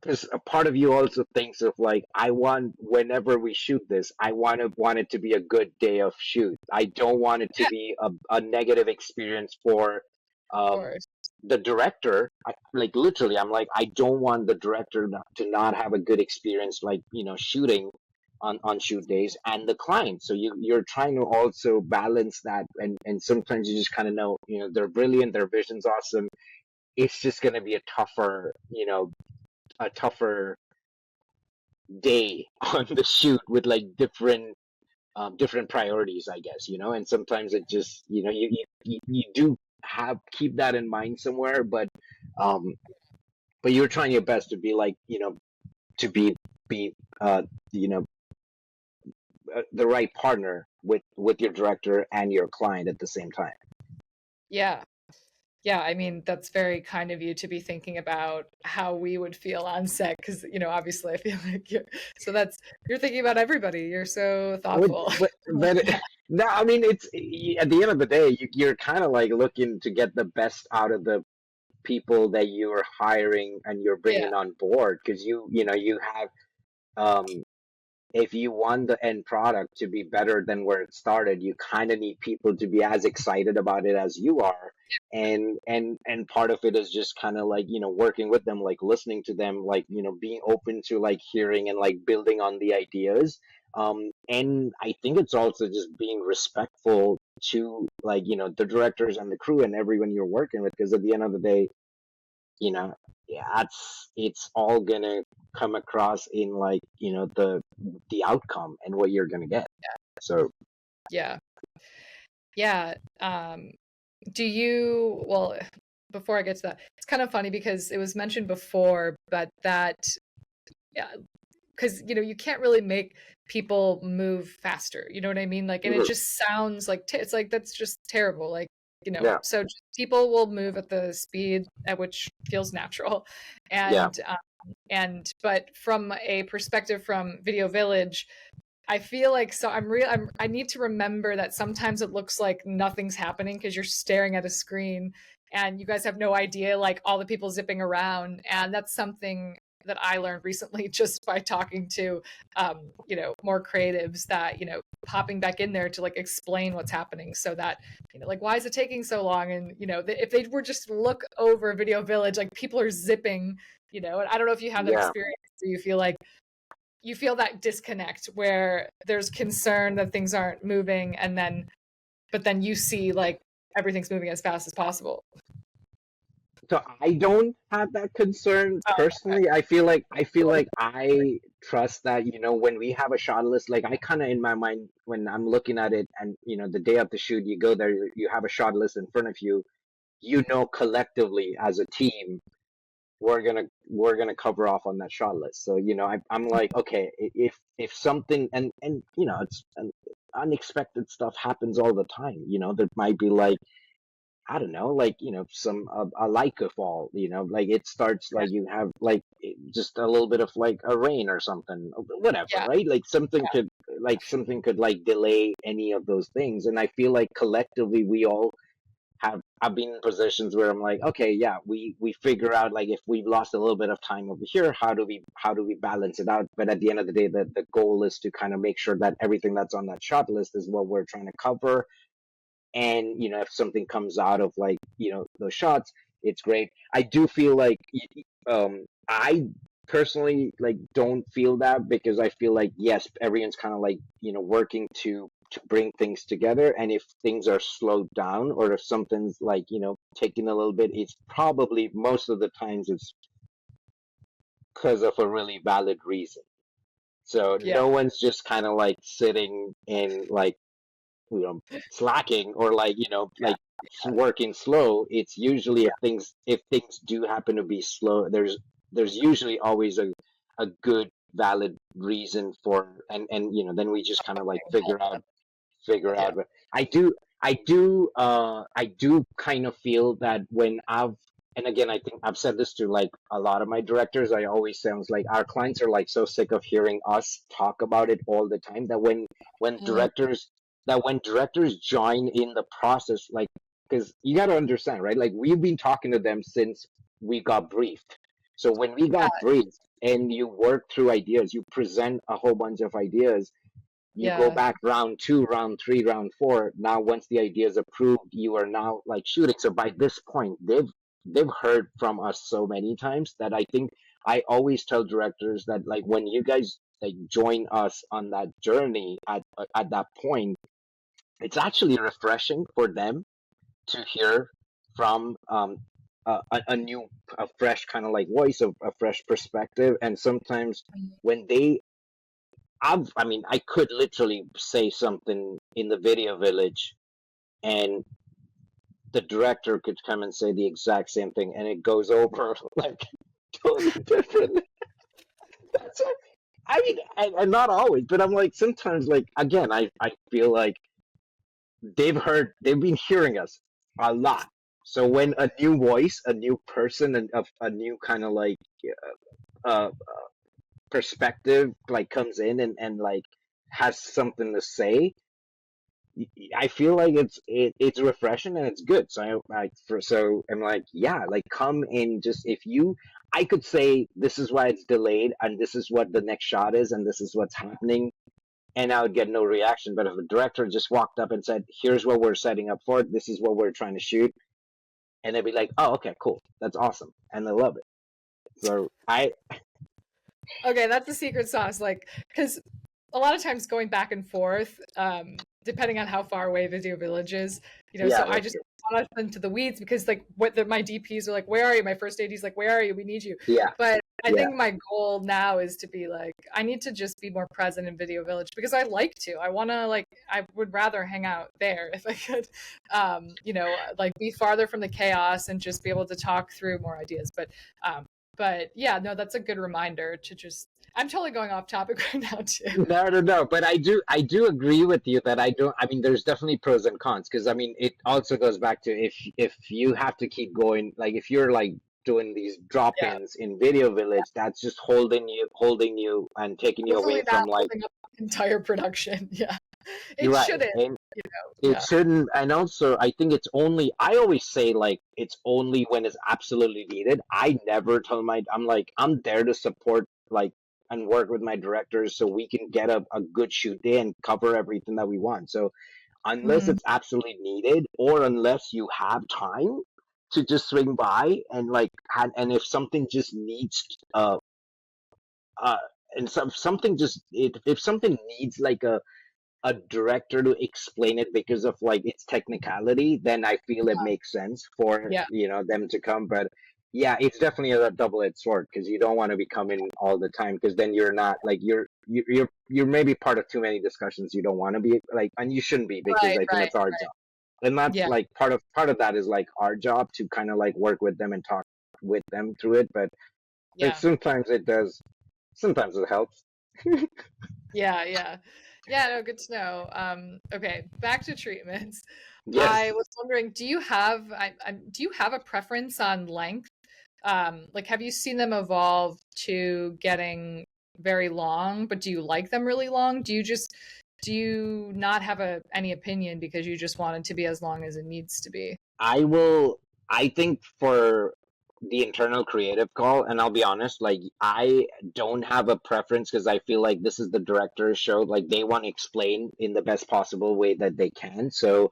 because a part of you also thinks of like, I want, whenever we shoot this, I want it to be a good day of shoot. I don't want it to be a negative experience for Of um course. the director. Like, literally, I'm like, I don't want the director to not have a good experience, like, shooting on shoot days, and the client. So you're trying to also balance that, and sometimes you just kind of know, they're brilliant, their vision's awesome. It's just going to be a tougher day on the shoot, with like different priorities, I guess. And sometimes it just, you do have keep that in mind somewhere. Um but you're trying your best to be like, to be you know the right partner with your director and your client at the same time. Yeah. Yeah, I mean, that's very kind of you to be thinking about how we would feel on set, because, obviously I feel like you're thinking about everybody. You're so But, thoughtful. but no, I mean, it's, at the end of the day, you're kind of like looking to get the best out of the people that you're hiring and you're Yeah, bringing on board, because you have, um if you want the end product to be better than where it started, you kind of need people to be as excited about it as you are. And part of it is just kind of like, working with them, like listening to them, like, being open to like hearing and like building on the ideas. And I think it's also just being respectful to, like, the directors and the crew and everyone you're working with, because at the end of the day, you know yeah, it's all gonna come across in, like, the outcome and what you're gonna get. So yeah, yeah. Do you, well, before I get to that, it's kind of funny because it was mentioned before, but that, yeah, because, you can't really make people move faster. You know what I mean? Like, and it mhm, just sounds like, it's like, that's just terrible. Like, yeah, so people will move at the speed at which feels natural. yeah, And, but from a perspective from Video Village, I feel like I need to remember that sometimes it looks like nothing's happening because you're staring at a screen and you guys have no idea, like all the people zipping around. And that's something that I learned recently just by talking to, more creatives, that, popping back in there to like explain what's happening, so that, like, why is it taking so long? And, if they were just look over Video Village, like people are zipping, and I don't know if you have that experience, or you feel that disconnect where there's concern that things aren't moving, but then you see like everything's moving as fast as possible. So I don't have that concern personally. I feel like I trust that, when we have a shot list, like I kind of in my mind when I'm looking at it, and the day of the shoot, you go there, you have a shot list in front of you, collectively as a team, we're gonna cover off on that shot list. So I'm like, okay, if something, and it's unexpected stuff happens all the time. There might be like, I don't know, like, some a Leica fall, like it starts like you have like just a little bit of like a rain or something, whatever, right? Like something could like delay any of those things. And I feel like collectively we all I've been in positions where I'm like, okay, yeah, we figure out like if we've lost a little bit of time over here, how do we balance it out? But at the end of the day, the goal is to kind of make sure that everything that's on that shot list is what we're trying to cover. And if something comes out of like those shots, it's great. I do feel like I personally like don't feel that, because I feel like, yes, everyone's kind of like working to bring things together, and if things are slowed down or if something's like taking a little bit, it's probably most of the times it's because of a really valid reason. So no one's just kind of like sitting in like slacking or like like working slow. It's usually if things do happen to be slow, there's usually always a good valid reason for, and then we just kind of like figure out. But I do kind of feel that when and again, I think I've said this to like a lot of my directors, I always sounds like our clients are like so sick of hearing us talk about it all the time, that when directors join in the process, like, because you got to understand, right? Like we've been talking to them since we got briefed. So when we got briefed and you work through ideas, you present a whole bunch of ideas, you go back round 2, round 3, round 4. Now, once the idea is approved, you are now like shooting. So by this point, they've heard from us so many times that I think I always tell directors that like when you guys like join us on that journey at that point, it's actually refreshing for them to hear from a fresh kind of like voice, of a fresh perspective. And sometimes when I could literally say something in the Video Village, and the director could come and say the exact same thing, and it goes over like totally different. That's and not always, but I'm like, sometimes, like, again, I feel like they've been hearing us a lot. So when a new voice, a new person, and a new kind of like uh, perspective like comes in and like has something to say, I feel like it's refreshing and it's good. So I'm like, yeah, like come in, just I could say this is why it's delayed and this is what the next shot is and this is what's happening, and I would get no reaction. But if a director just walked up and said, here's what we're setting up for, this is what we're trying to shoot, and they'd be like, oh, okay, cool, that's awesome, and they love it. So okay, that's the secret sauce, like, because a lot of times going back and forth, depending on how far away Video Village is, so I just got into the weeds, because like my DPs are like, where are you? My first AD's like, where are you? We need you. But I think my goal now is to be like, I need to just be more present in Video Village, because I like to. I want to, like, I would rather hang out there if I could, like be farther from the chaos and just be able to talk through more ideas. But yeah, no, that's a good reminder to just. I'm totally going off topic right now too. No. But I do agree with you that there's definitely pros and cons, because it also goes back to if you have to keep going, like if you're like doing these Yeah. drop-ins in Video Village, that's just holding you and taking you away Hopefully not from like, holding up the entire production. Yeah. you're It right. shouldn't, And it Yeah. shouldn't, and also I think it's only, I always say like it's only when it's absolutely needed. I never tell I'm like, I'm there to support like and work with my directors so we can get a good shoot day and cover everything that we want. So unless Mhm. it's absolutely needed or unless you have time to just swing by and like and if something just needs uh and something just if something needs like a director to explain it because of like its technicality, then I feel it makes sense for Yeah. them to come. But yeah, it's definitely a double-edged sword because you don't want to be coming all the time because then you're not like you're maybe part of too many discussions you don't want to be like, and you shouldn't be because Right, I think right. it's our job, and that's Yeah. like part of that is like our job to kind of like work with them and talk with them through it. But like Yeah. sometimes it does, sometimes it helps. Yeah, yeah. Yeah, no, good to know. Okay, back to treatments. Yes. I was wondering, do you have a preference on length? Like, have you seen them evolve to getting very long, but do you like them really long? Do you not have any opinion because you just want it to be as long as it needs to be? I will, I think for the internal creative call, and I'll be honest, like I don't have a preference because I feel like this is the director's show. Like they want to explain in the best possible way that they can. So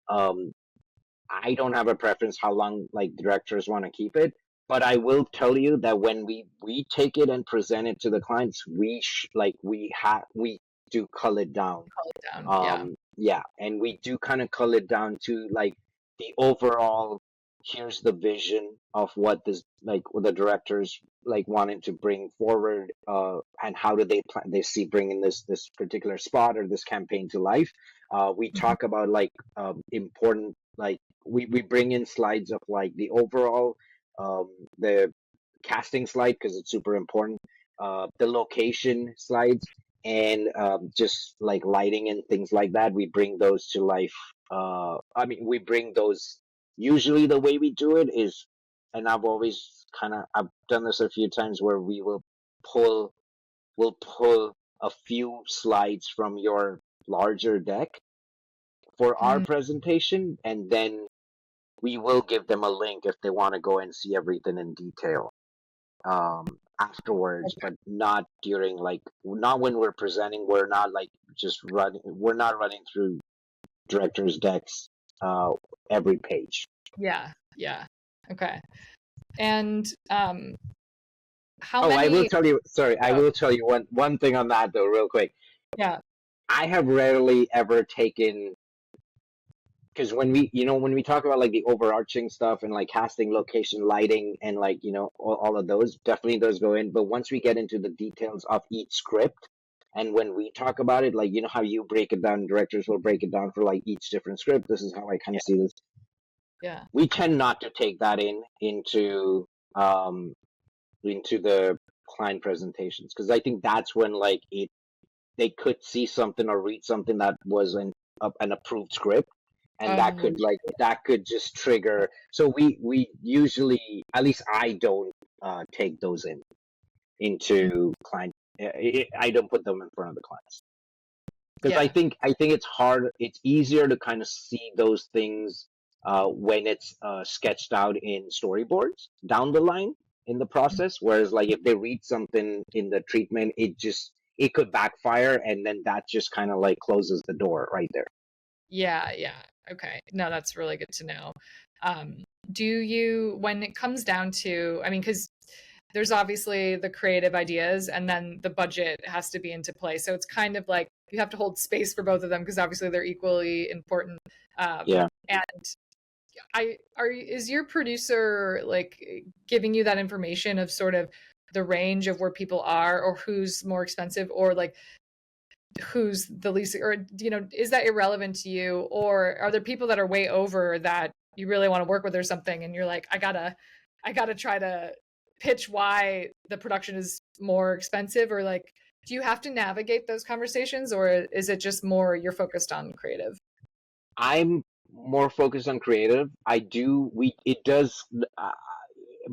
um I don't have a preference how long like directors want to keep it. But I will tell you that when we take it and present it to the clients, we do cull it down. Call it down. Yeah. Yeah, and we do kind of cull it down to like the overall, here's the vision of what this like what the directors like wanted to bring forward, and how do they plan they see bringing this particular spot or this campaign to life. We Mhm. talk about like important like we bring in slides of like the overall the casting slide because it's super important, the location slides, and just like lighting and things like that. We bring those to life. I mean, we bring those. Usually, the way we do it is, and I've done this a few times where pull we'll pull a few slides from your larger deck for our Mm, presentation, and then we will give them a link if they want to go and see everything in detail afterwards, okay. but not during like not when we're presenting. We're not like just running. We're not running through directors' decks uh, every page. Yeah, yeah. Okay. And how Oh, I will many? tell you. Sorry, I Oh, will tell you one thing on that though, real quick. yeah. I have rarely ever taken because when we talk about like the overarching stuff and like casting, location, lighting, and like all of those, definitely those go in. But once we get into the details of each script, and when we talk about it, like how you break it down, directors will break it down for like each different script. This is how I kind Yeah, of see this. yeah. We tend not to take that um into the client presentations because I think that's when like they could see something or read something that was an approved script, and Oh, that could just trigger. So we usually, at least I don't take those mm, into client. I don't put them in front of the clients because yeah. I think it's hard. It's easier to kind of see those things when it's sketched out in storyboards down the line in the process. Whereas, like if they read something in the treatment, it could backfire, and then that just kind of like closes the door right there. Yeah, yeah. Okay. No, that's really good to know. Do you, when it comes down to, I mean, because there's obviously the creative ideas and then the budget has to be into play. So it's kind of like you have to hold space for both of them because obviously they're equally important. Yeah. And is your producer like giving you that information of sort of the range of where people are or who's more expensive or like who's the least, or is that irrelevant to you, or are there people that are way over that you really want to work with or something and you're like, I gotta try to pitch why the production is more expensive, or like do you have to navigate those conversations, or is it just more you're focused on creative? I'm more focused on creative. I do we it does uh,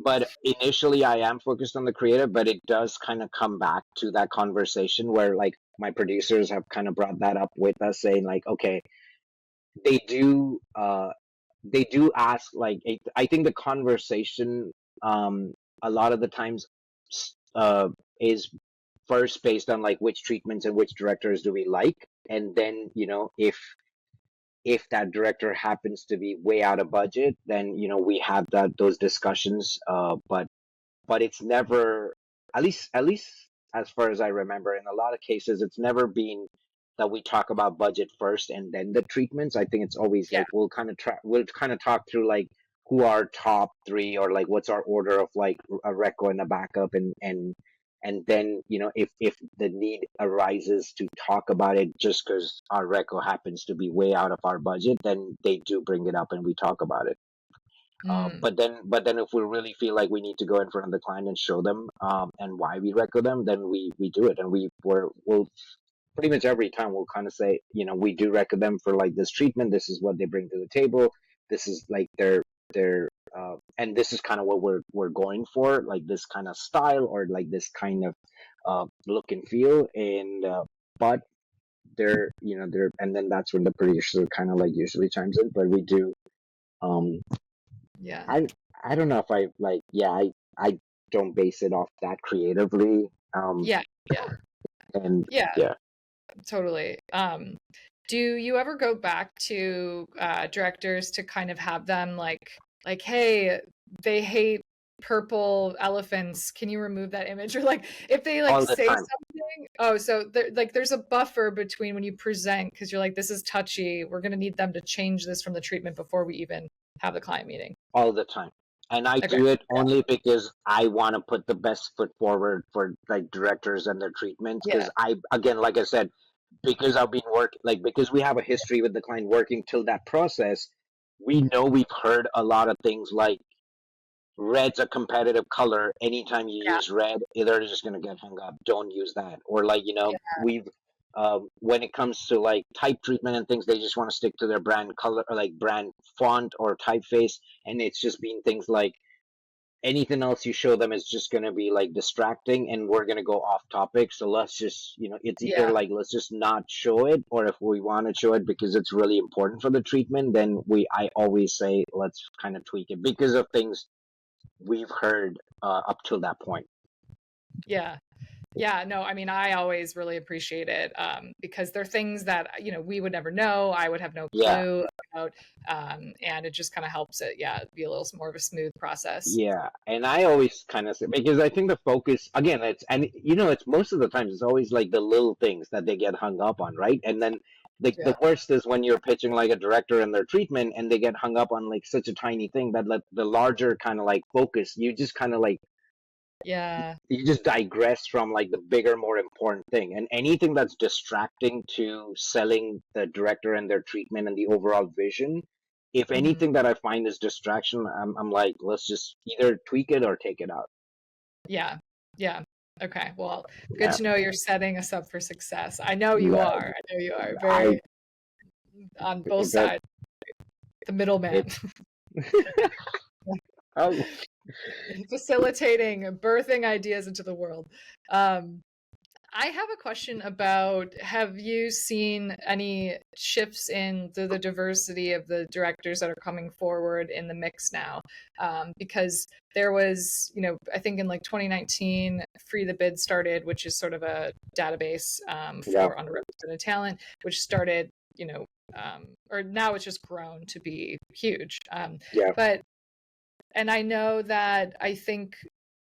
but initially I am focused on the creative, but it does kind of come back to that conversation where like my producers have kind of brought that up with us, saying like, okay, they do they do ask like I think the conversation a lot of the times is first based on like which treatments and which directors do we like, and then if that director happens to be way out of budget, then we have those discussions. But it's never, at least as far as I remember, in a lot of cases, it's never been that we talk about budget first and then the treatments. I think it's always Yeah. like we'll kind of talk through like who our top three, or like what's our order of like a reco and a backup, and then if the need arises to talk about it just because our reco happens to be way out of our budget, then they do bring it up and we talk about it. Mm, But then if we really feel like we need to go in front of the client and show them and why we record them, then we do it, and we'll pretty much every time we'll kind of say, we do record them for like this treatment. This is what they bring to the table. This is like their and this is kind of what we're going for, like this kind of style or like this kind of look and feel. And but they're and then that's when the producer kind of like usually chimes in. But we do um yeah. I I don't know if I like, yeah, I don't base it off that creatively. Yeah. Yeah. And Yeah. yeah. Totally. Do you ever go back to directors to kind of have them like, hey, they hate purple elephants. Can you remove that image? Or like if they like All the say time. something, oh, so there, like there's a buffer between when you present because you're like, this is touchy. We're gonna need them to change this from the treatment before we even have the client meeting. All the time. And I Okay. do it only because I want to put the best foot forward for like directors and their treatments. Yeah. Because again, like I said, because I've been because we have a history with the client working till that process, we know we've heard a lot of things like red's a competitive color. Anytime you Yeah. use red, they're just going to get hung up. Don't use that. Or like, Yeah. we've when it comes to like type treatment and things, they just want to stick to their brand color or like brand font or typeface. And it's just been things like anything else you show them is just going to be like distracting, and we're going to go off topic. So let's just, it's either Yeah. like let's just not show it, or if we want to show it because it's really important for the treatment, then I always say let's kind of tweak it because of things we've heard up till that point. Yeah. Yeah, no, I mean, I always really appreciate it because they're things that, we would never know. I would have no Yeah, clue about. And it just kind of helps it, yeah, be a little more of a smooth process. yeah, and I always kind of say, because I think the focus again, it's most of the times it's always like the little things that they get hung up on, right? And then the Yeah. worst is when you're pitching like a director and their treatment, and they get hung up on like such a tiny thing that like the larger kind of like focus, you just kind of like Yeah. you just digress from like the bigger, more important thing. And anything that's distracting to selling the director and their treatment and the overall vision, if Hmm. anything that I find is distraction, I'm like, let's just either tweak it or take it out. Yeah. Yeah. Okay. Well, good Yeah, to know you're setting us up for success. I know you yeah. are. I know you are I very on both that sides, the middleman. it. Oh, Facilitating, birthing ideas into the world. I have a question about, have you seen any shifts in the diversity of the directors that are coming forward in the mix now? Because there was, I think in like 2019, Free the Bid started, which is sort of a database yeah, for underrepresented talent, which started, or now it's just grown to be huge. yeah, But and I know that I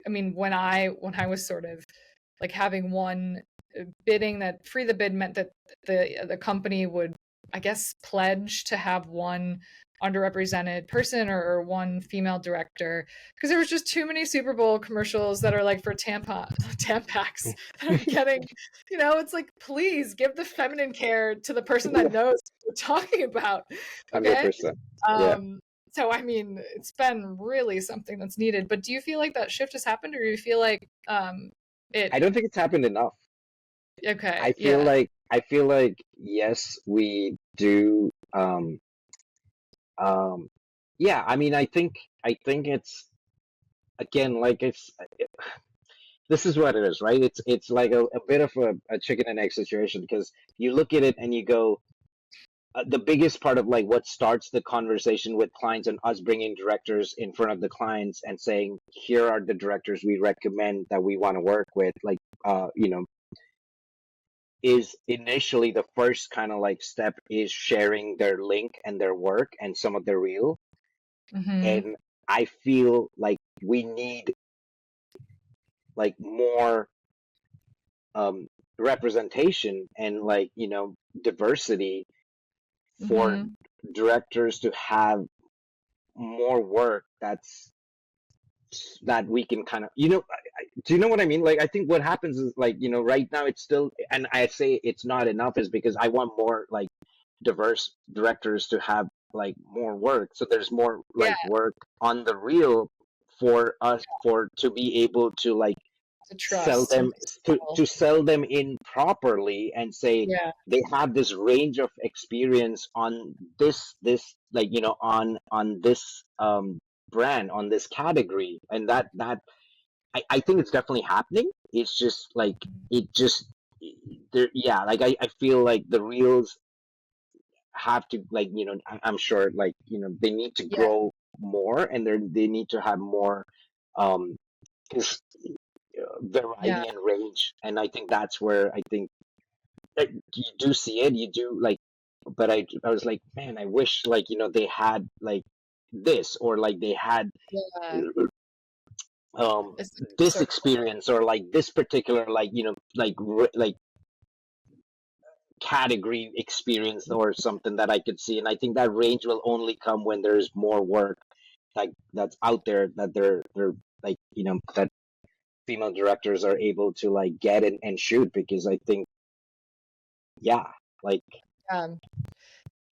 mean, when I was sort of like having one bidding, that Free the Bid meant that the company would, I guess, pledge to have one underrepresented person or one female director, because there was just too many Super Bowl commercials that are like for Tampax that are getting, it's like, please give the feminine care to the person that knows what we're talking about. Okay. 100%. Yeah, um so I mean, it's been really something that's needed. But do you feel like that shift has happened, or do you feel like it I don't think it's happened enough. okay, I feel yeah. like I feel like yes, we do. Um, yeah, I mean, I think it's. again, like this is what it is, right? It's like a bit of a chicken and egg situation, because you look at it and you go, the biggest part of like what starts the conversation with clients and us bringing directors in front of the clients and saying, here are the directors we recommend that we want to work with, like, you know, is initially the first kind of like step is sharing their link and their work and some of their reel. Mm-hmm. And I feel like we need like more um representation and, like, you know, diversity for Mm-hmm. directors to have more work that we can kind of, you know, do you know what I mean? Like, I think what happens is, like, you know, right now it's still, and I say it's not enough is because I want more like diverse directors to have like more work, so there's more Yeah, like work on the reel for us, for to be able to like to sell trust and them, to sell. to sell them in properly and say Yeah, they have this range of experience on this, like, you know, on this brand, on this category, and that I think it's definitely happening. It's just like, it just there, yeah, like I feel like the reels have to, like, you know, I'm sure, like, you know, they need to yeah, grow more, and they need to have more um yeah, variety and range. And I think that's where I think that you do see it, you do like, but I was like, man, I wish, like, you know, they had like this, or like they had yeah. um It's a this circle. experience, or like this particular, like, you know, like like category experience or something that I could see. And I think that range will only come when there's more work like that's out there, that they're like, you know, that female directors are able to like get and shoot. Because I think, yeah, like, Um,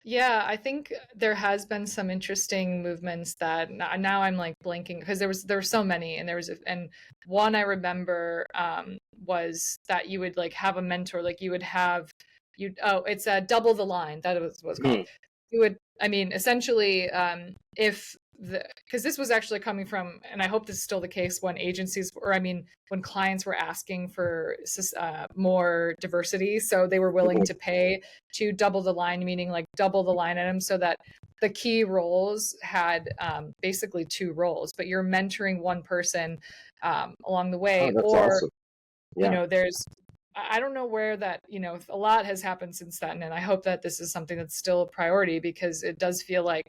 yeah, I think there has been some interesting movements that now I'm like blanking because there were so many, and and one I remember was that you would like have a mentor, like you would have you oh it's a double the line, that was what it's called. hmm, You would, I mean, essentially, if the because this was actually coming from, and I hope this is still the case when agencies, or I mean, when clients were asking for more diversity, so they were willing hmm. to pay to double the line, meaning like double the line items, so that the key roles had basically two roles, but you're mentoring one person along the Oh, way, that's or awesome. Yeah. there's I don't know where that, a lot has happened since then. And I hope that this is something that's still a priority because it does feel like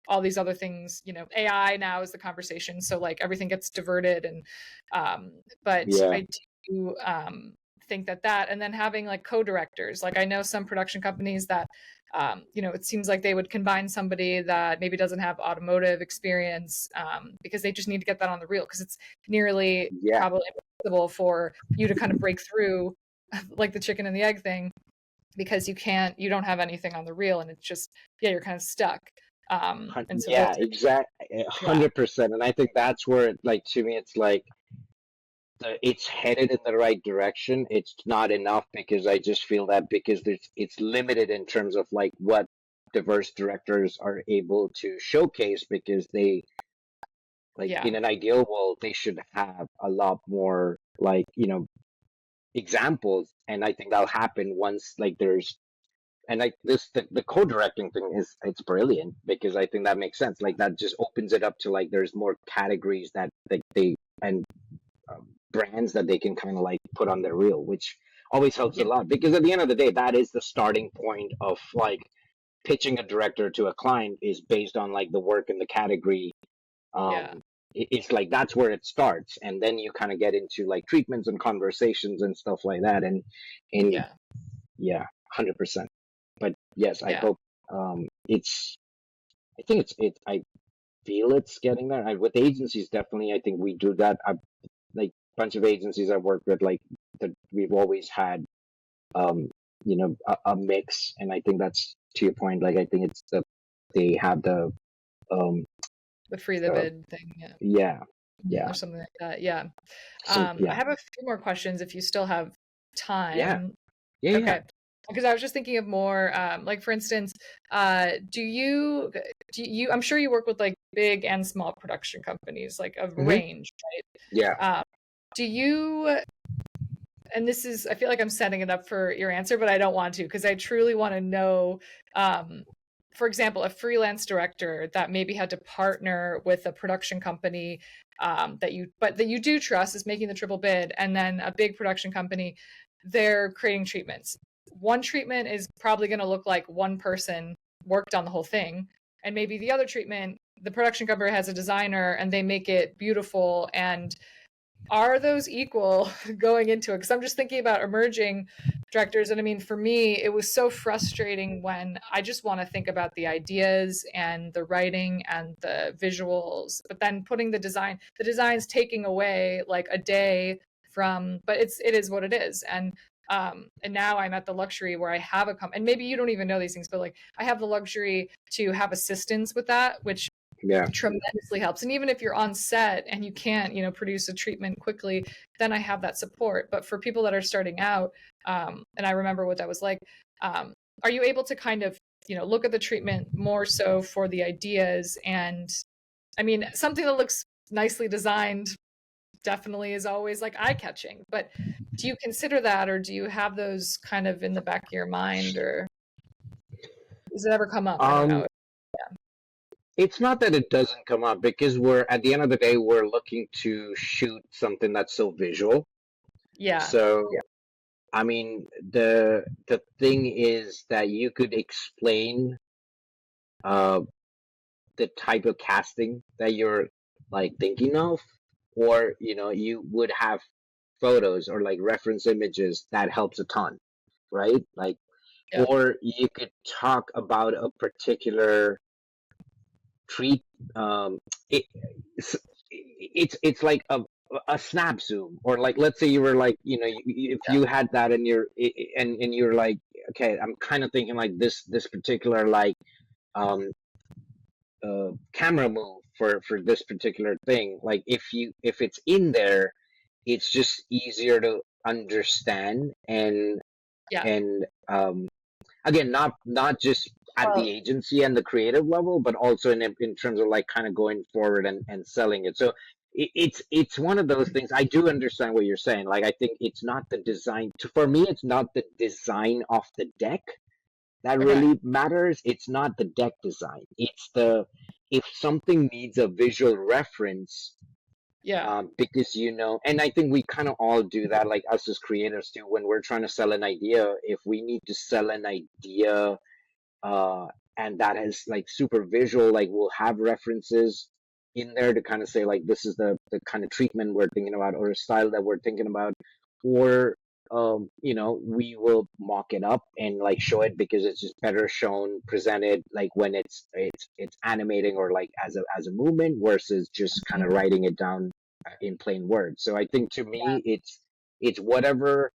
all these other things, AI now is the conversation. So like everything gets diverted. But Yeah. I do think that, and then having like co-directors, like I know some production companies that, it seems like they would combine somebody that maybe doesn't have automotive experience because they just need to get that on the reel because it's nearly Yeah. probably impossible for you to kind of break through like the chicken and the egg thing because you don't have anything on the reel and it's just, yeah, you're kind of stuck. And so those Yeah, are, exactly, yeah, 100%. And I think that's where it, like, to me, it's like it's headed in the right direction. It's not enough, because I just feel that because it's limited in terms of like what diverse directors are able to showcase, because they, like, yeah, in an ideal world, they should have a lot more, like, you know, examples. And I think that'll happen once, like, there's, and like this, the co-directing thing is, it's brilliant, because I think that makes sense. Like, that just opens it up to, like, there's more categories that they and brands that they can kind of like put on their reel, which always helps a yeah, lot, because at the end of the day, that is the starting point of like pitching a director to a client, is based on like the work in the category. yeah, um it's like that's where it starts, and then you kind of get into like treatments and conversations and stuff like that. And yeah, yeah, 100%. But yes, I yeah, hope it's, I think I feel it's getting there. With agencies, definitely, I think we do that. Like, bunch of agencies I work with, like, that we've always had, um, you know, a mix. And I think that's, to your point, like, I think it's they have um, the free the the, bid thing, yeah, yeah, yeah. or something like that, yeah. So, I yeah, have a few more questions if you still have yeah, time. yeah, yeah. Okay. because I was just thinking of more, like for instance, do you, I'm sure you work with like big and small production companies, like of Hmm. range, Yeah. right? Do you, and this is, I feel like I'm setting it up for your answer, but I don't want to, because I truly want to know, um, for example, a freelance director that maybe had to partner with a production company that you do trust is making the triple bid, and then a big production company, they're creating treatments. One treatment is probably going to look like one person worked on the whole thing, and maybe the other treatment, the production company has a designer and they make it beautiful. And are those equal going into it? Because I'm just thinking about emerging directors. And I mean, for me, it was so frustrating when I just want to think about the ideas and the writing and the visuals, but then putting the design's taking away like a day from, but it is what it is. And now I'm at the luxury where I have and maybe you don't even know these things, but like I have the luxury to have assistance with that, which Yeah. tremendously helps. And even if you're on set and you can't, produce a treatment quickly, then I have that support. But for people that are starting out, and I remember what that was like, are you able to kind of, look at the treatment more so for the ideas? And I mean, something that looks nicely designed definitely is always like eye-catching. But do you consider that, or do you have those kind of in the back of your mind, or does it ever come up? I don't Um, know. it's not that it doesn't come up because we're at the end of the day we're looking to shoot something that's so visual. Yeah. So I mean the thing is that you could explain uh the type of casting that you're like thinking of, or you would have photos or like reference images that helps a ton, right? Like, Yeah. or you could talk about a particular treat. It, it's like a snap zoom, or like let's say you were like if you had that in your and you're like, okay, I'm kind of thinking like this particular like um camera move for this particular thing. Like if it's in there, it's just easier to understand. Yeah. And again, not just at Well, the agency and the creative level, but also in terms of like kind of going forward and selling it. So it's one of those things. I do understand what you're saying. Like I think it's not the design for me, it's not the design of the deck that okay. really matters. It's not the deck design. It's the if something needs a visual reference, Yeah. because and I think we kind of all do that, like us as creators too, when we're trying to sell an idea. If we need to sell an idea, uh, and that is like super visual, like we'll have references in there to kind of say like this is the kind of treatment we're thinking about, or a style that we're thinking about, or we will mock it up and like show it because it's just better shown, presented like when it's animating or like as a movement versus just kind of Mhm. writing it down in plain words. So I think to Yeah. me it's whatever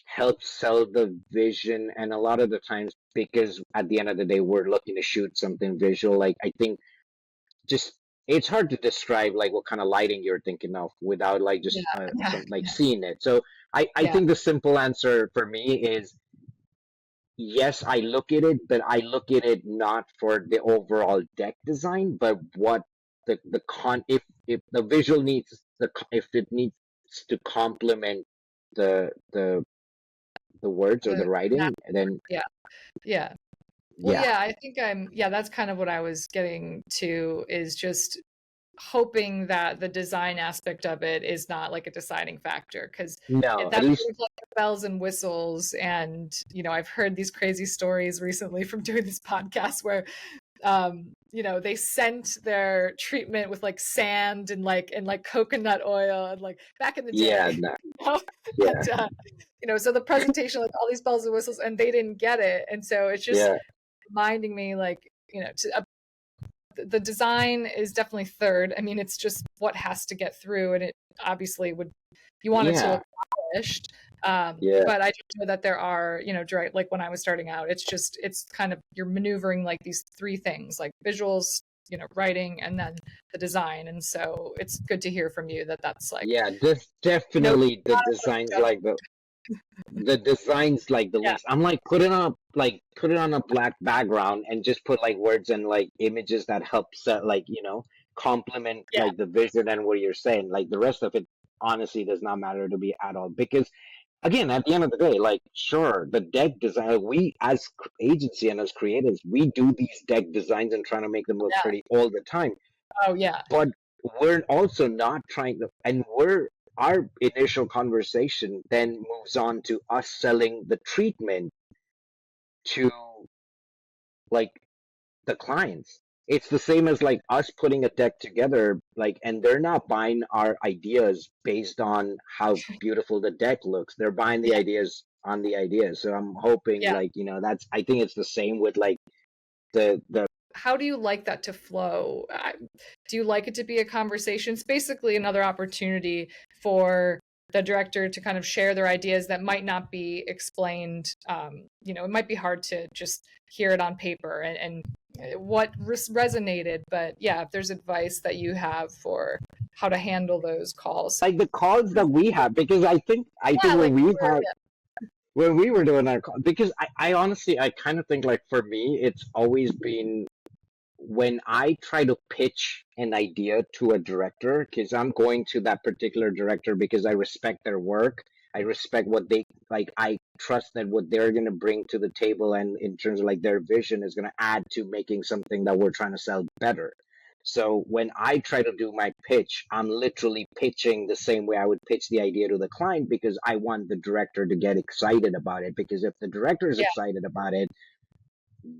helps sell the vision. And a lot of the times, because at the end of the day we're looking to shoot something visual, like I think just it's hard to describe like what kind of lighting you're thinking of without like Yeah. just Yeah. some like seeing it. So I Yeah. think the simple answer for me is yes, I look at it, but I look at it not for the overall deck design, but what the con if the visual needs if it needs to complement the words or The the writing, then yeah. Yeah. Well, yeah. yeah, I think that's kind of what I was getting to, is just hoping that the design aspect of it is not like a deciding factor, because No, at that least seems like bells and whistles. And, I've heard these crazy stories recently from doing this podcast where they sent their treatment with like sand and like coconut oil and like back in the yeah, day. no, you know? yeah, And so the presentation, like all these bells and whistles, and they didn't get it. And so it's just yeah, reminding me, like, the design is definitely third. I mean, it's just what has to get through, and it obviously would, you want it to yeah, look polished. yeah, But I just know that there are, direct, like when I was starting out, it's kind of, you're maneuvering like these three things, like visuals, writing, and then the design. And so it's good to hear from you that that's like, yeah. This no, definitely the designs like the. the designs like the Yeah, least. I'm like put it on a black background and just put like words and like images that help set like complement yeah, like the vision and what you're saying. Like the rest of it honestly does not matter to me at all because again at the end of the day, like sure the deck design we as agency and as creatives we do these deck designs and trying to make them look yeah. pretty all the time, Oh, yeah, but we're also not trying to, and we're our initial conversation then moves on to us selling the treatment to like the clients. It's the same as like us putting a deck together, like, and they're not buying our ideas based on how beautiful the deck looks. They're buying the yeah, ideas on the ideas. So I'm hoping, yeah. like, that's. I think it's the same with like the. How do you like that to flow? Do you like it to be a conversation? It's basically another opportunity for the director to kind of share their ideas that might not be explained. It might be hard to just hear it on paper and what resonated. But yeah, if there's advice that you have for how to handle those calls. Like the calls that we have, because I think Yeah, like when we had when we were doing our call, because I honestly I kind of think like for me it's always been when I try to pitch an idea to a director, because I'm going to that particular director because I respect their work, I respect what they like, I trust that what they're going to bring to the table and in terms of like their vision is going to add to making something that we're trying to sell better. So when I try to do my pitch, I'm literally pitching the same way I would pitch the idea to the client because I want the director to get excited about it. Because if the director is yeah, excited about it,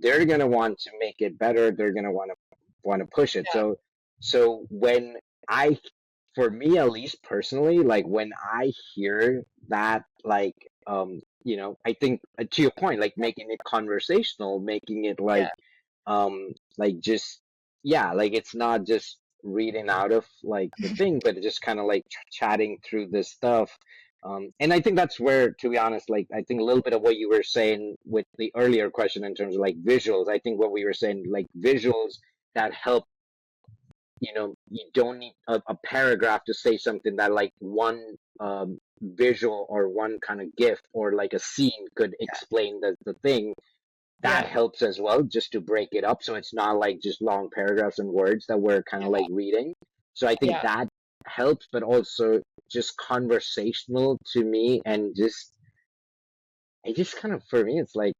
they're going to want to make it better. They're going to want to push it. yeah, So when I, for me at least personally, like when I hear that, like I think to your point, like making it conversational, making it yeah, like just yeah, like it's not just reading out of like the thing, but just kind of like chatting through this stuff. And I think that's where, to be honest, like I think a little bit of what you were saying with the earlier question in terms of like visuals. I think what we were saying, like visuals that help, you don't need a paragraph to say something, that like one visual or one kind of gif or like a scene could explain the thing. That yeah, helps as well, just to break it up so it's not like just long paragraphs and words that we're kind of yeah, like reading. So I think yeah, that helps, but also just conversational to me, and just it just kind of, for me it's like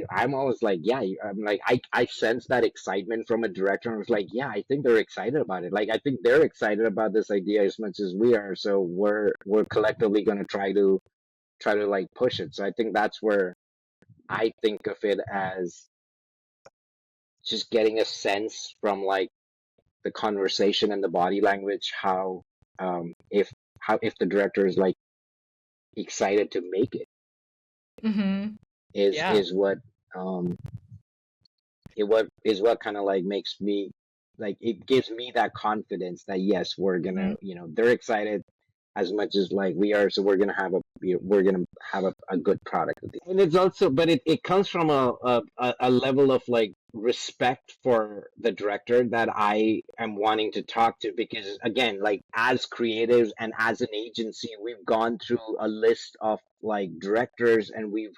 I'm always like, yeah, I'm like, I sense that excitement from a director, and I was like, yeah, I think they're excited about it. Like I think they're excited about this idea as much as we are, so we're collectively going to try to like push it. So I think that's where I think of it as just getting a sense from like the conversation and the body language, if if the director is like excited to make it, mm-hmm. is Yeah, is what um what kind of like makes me, like it gives me that confidence that yes, we're mm-hmm. gonna, they're excited as much as like we are, so we're gonna have a good product. And it's also, but it comes from a level of like respect for the director that I am wanting to talk to, because again, like as creatives and as an agency, we've gone through a list of like directors, and we've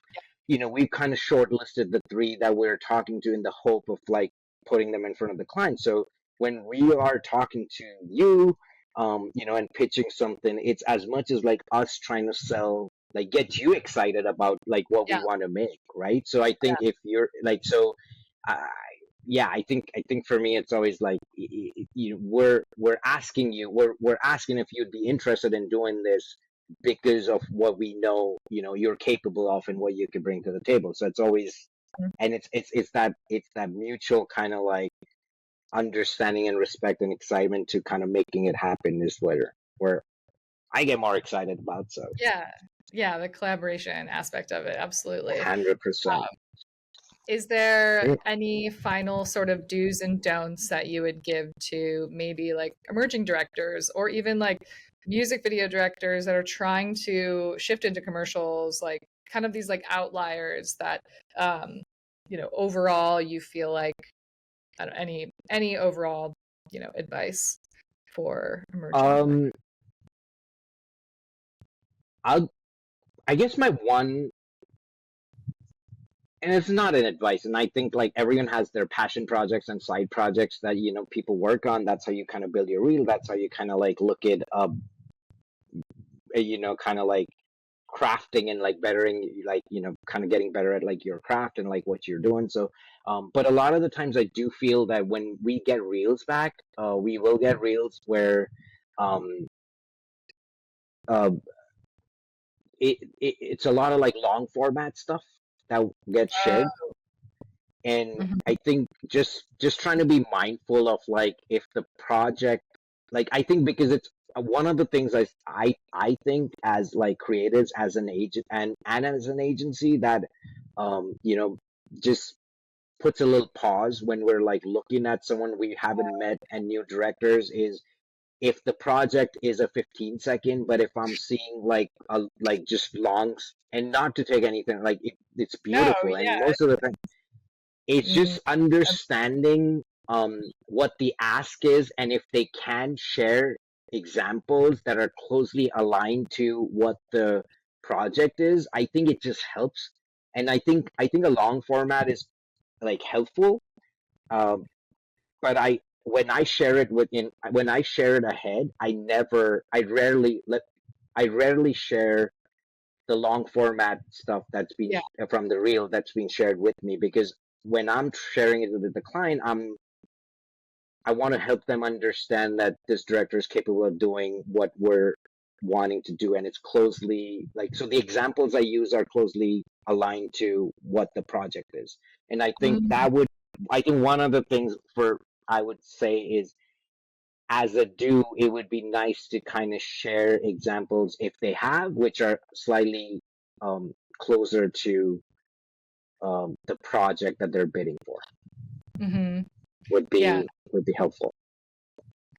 kind of shortlisted the three that we're talking to in the hope of like putting them in front of the client. So when we are talking to you, and pitching something, it's as much as like us trying to sell, like get you excited about like what we Yeah, want to make, right? So I think if you're like, so, uh, yeah, I think for me it's always like, we're asking you, we're asking if you'd be interested in doing this because of what we know, you're capable of and what you could bring to the table. So it's always, yeah. and it's that mutual kind of like understanding and respect and excitement to kind of making it happen is where I get more excited about. So Yeah, yeah, the collaboration aspect of it, absolutely. 100%. Is there any final sort of do's and don'ts that you would give to maybe like emerging directors or even like music video directors that are trying to shift into commercials, like kind of these like outliers that um, overall you feel like I don't, any overall, advice for emerging directors? Um, I'll I guess my one, and it's not an advice, and I think like everyone has their passion projects and side projects that people work on. That's how you kind of build your reel. That's how you kind of like look at kind of like crafting and like bettering, like kind of getting better at like your craft and like what you're doing. So but a lot of the times I do feel that when we get reels back, we will get reels where um uh it's a lot of like long format stuff that gets shared. And Mhm. I think just trying to be mindful of like if the project, like I think because it's one of the things I think as like creatives, as an agent and as an agency, that just puts a little pause when we're like looking at someone we haven't met and new directors, is if the project is a 15-second, but if I'm seeing like a like just longs, and not to take anything, like it's No, beautiful, and yeah. most of the time it's Mm, just understanding what the ask is, and if they can share examples that are closely aligned to what the project is, I think it just helps. And I think a long format is like helpful. Um, but when I share it ahead, I rarely share the long format stuff that's been yeah. from the reel that's been shared with me, because when I'm sharing it with the client, I want to help them understand that this director is capable of doing what we're wanting to do, and it's closely like, so the examples I use are closely aligned to what the project is. And Mm, I think one of the things for I would say is, as a do, it would be nice to kind of share examples if they have, which are slightly closer to the project that they're bidding for, hmm would Yeah. be helpful.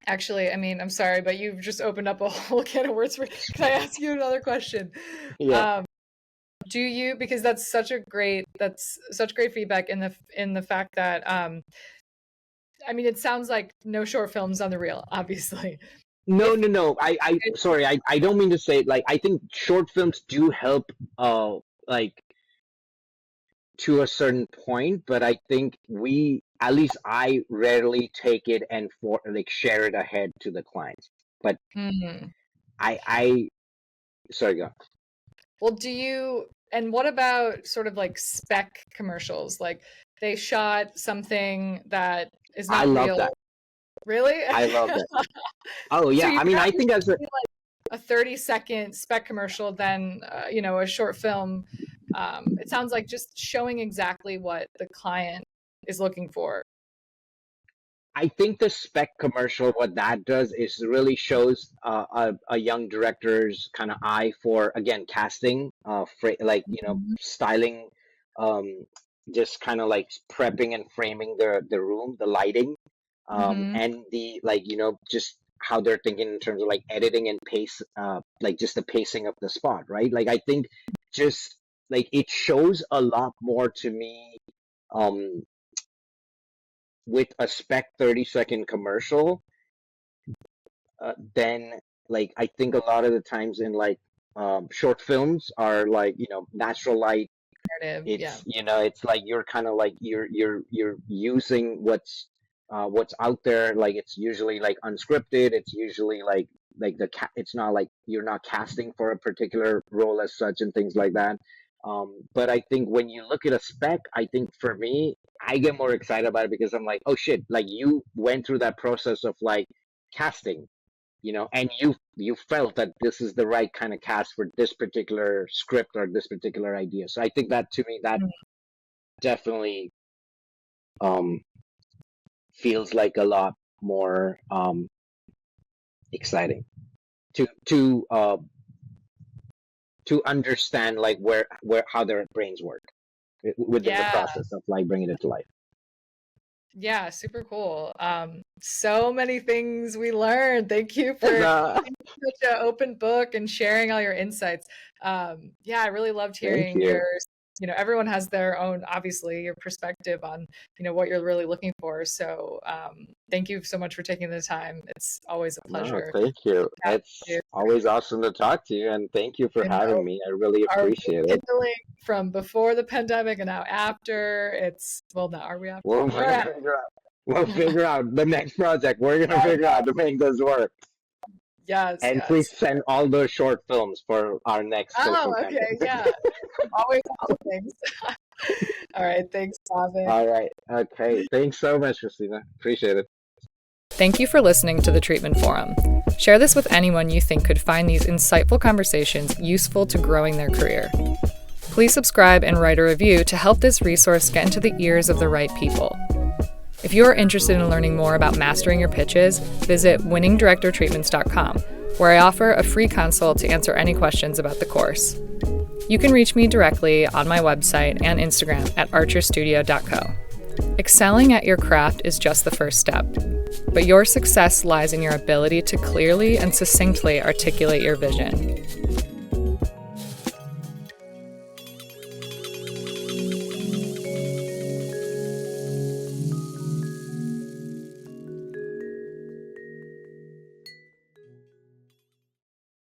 Actually, I mean, I'm sorry, but you've just opened up a whole can of words for. Can I ask you another question? Yeah. Um, do you, because that's such great feedback in the fact that I mean, it sounds like no short films on the reel, obviously. No, If no, no. Sorry, I don't mean to say it. Like, I think short films do help, like to a certain point, but I think at least I rarely take it and for like share it ahead to the clients. But Mhm. I sorry, go. Well, and what about sort of like spec commercials? Like they shot something that is I not love real. that. Really? I love that. Oh So yeah, you'd I mean, I rather think as a see like a 30-second spec commercial than a short film. It sounds like just showing exactly what the client is looking for. I think the spec commercial, what that does is really shows a young director's kind of eye for, again, casting, like Mhm. styling, um, just kind of like prepping and framing the room, the lighting, Mhm. and the like just how they're thinking in terms of like editing and pace, like just the pacing of the spot, right? Like I think just like it shows a lot more to me. Um, with a spec 30-second commercial, then like I think a lot of the times in like short films are like natural light. Narrative, yeah. It's like you're kind of like you're using what's out there. Like it's usually like unscripted. It's usually like it's not like you're not casting for a particular role as such, and things like that. But I think when you look at a spec, I think for me, I get more excited about it because I'm like, oh shit, like you went through that process of like casting, and you felt that this is the right kind of cast for this particular script or this particular idea. So I think that, to me, that Mm. definitely um feels like a lot more exciting to understand like where how their brains work within the Yeah. process of like bringing it to life. Yeah, super cool. So many things we learned. Thank you for Uh, being such an open book and sharing all your insights. Yeah, I really loved Thank hearing you. everyone has their own, obviously, your perspective on, what you're really looking for. So thank you so much for taking the time. It's always a No, pleasure. thank you. It's always awesome to talk to you, and thank you for having me. I really Are we appreciate it. kindling from before the pandemic and now after? Now are we after? We'll figure out the next project. We're gonna figure out to make this work. Yes. And please send all those short films for our next social Okay, campaign. yeah. Always all things. All right, thanks, Bhavik. All right, okay. Thanks so much, Christina. Appreciate it. Thank you for listening to the Treatment Forum. Share this with anyone you think could find these insightful conversations useful to growing their career. Please subscribe and write a review to help this resource get into the ears of the right people. If you are interested in learning more about mastering your pitches, visit winningdirectortreatments.com, where I offer a free consult to answer any questions about the course. You can reach me directly on my website and Instagram at archerstudio.co. Excelling at your craft is just the first step, but your success lies in your ability to clearly and succinctly articulate your vision.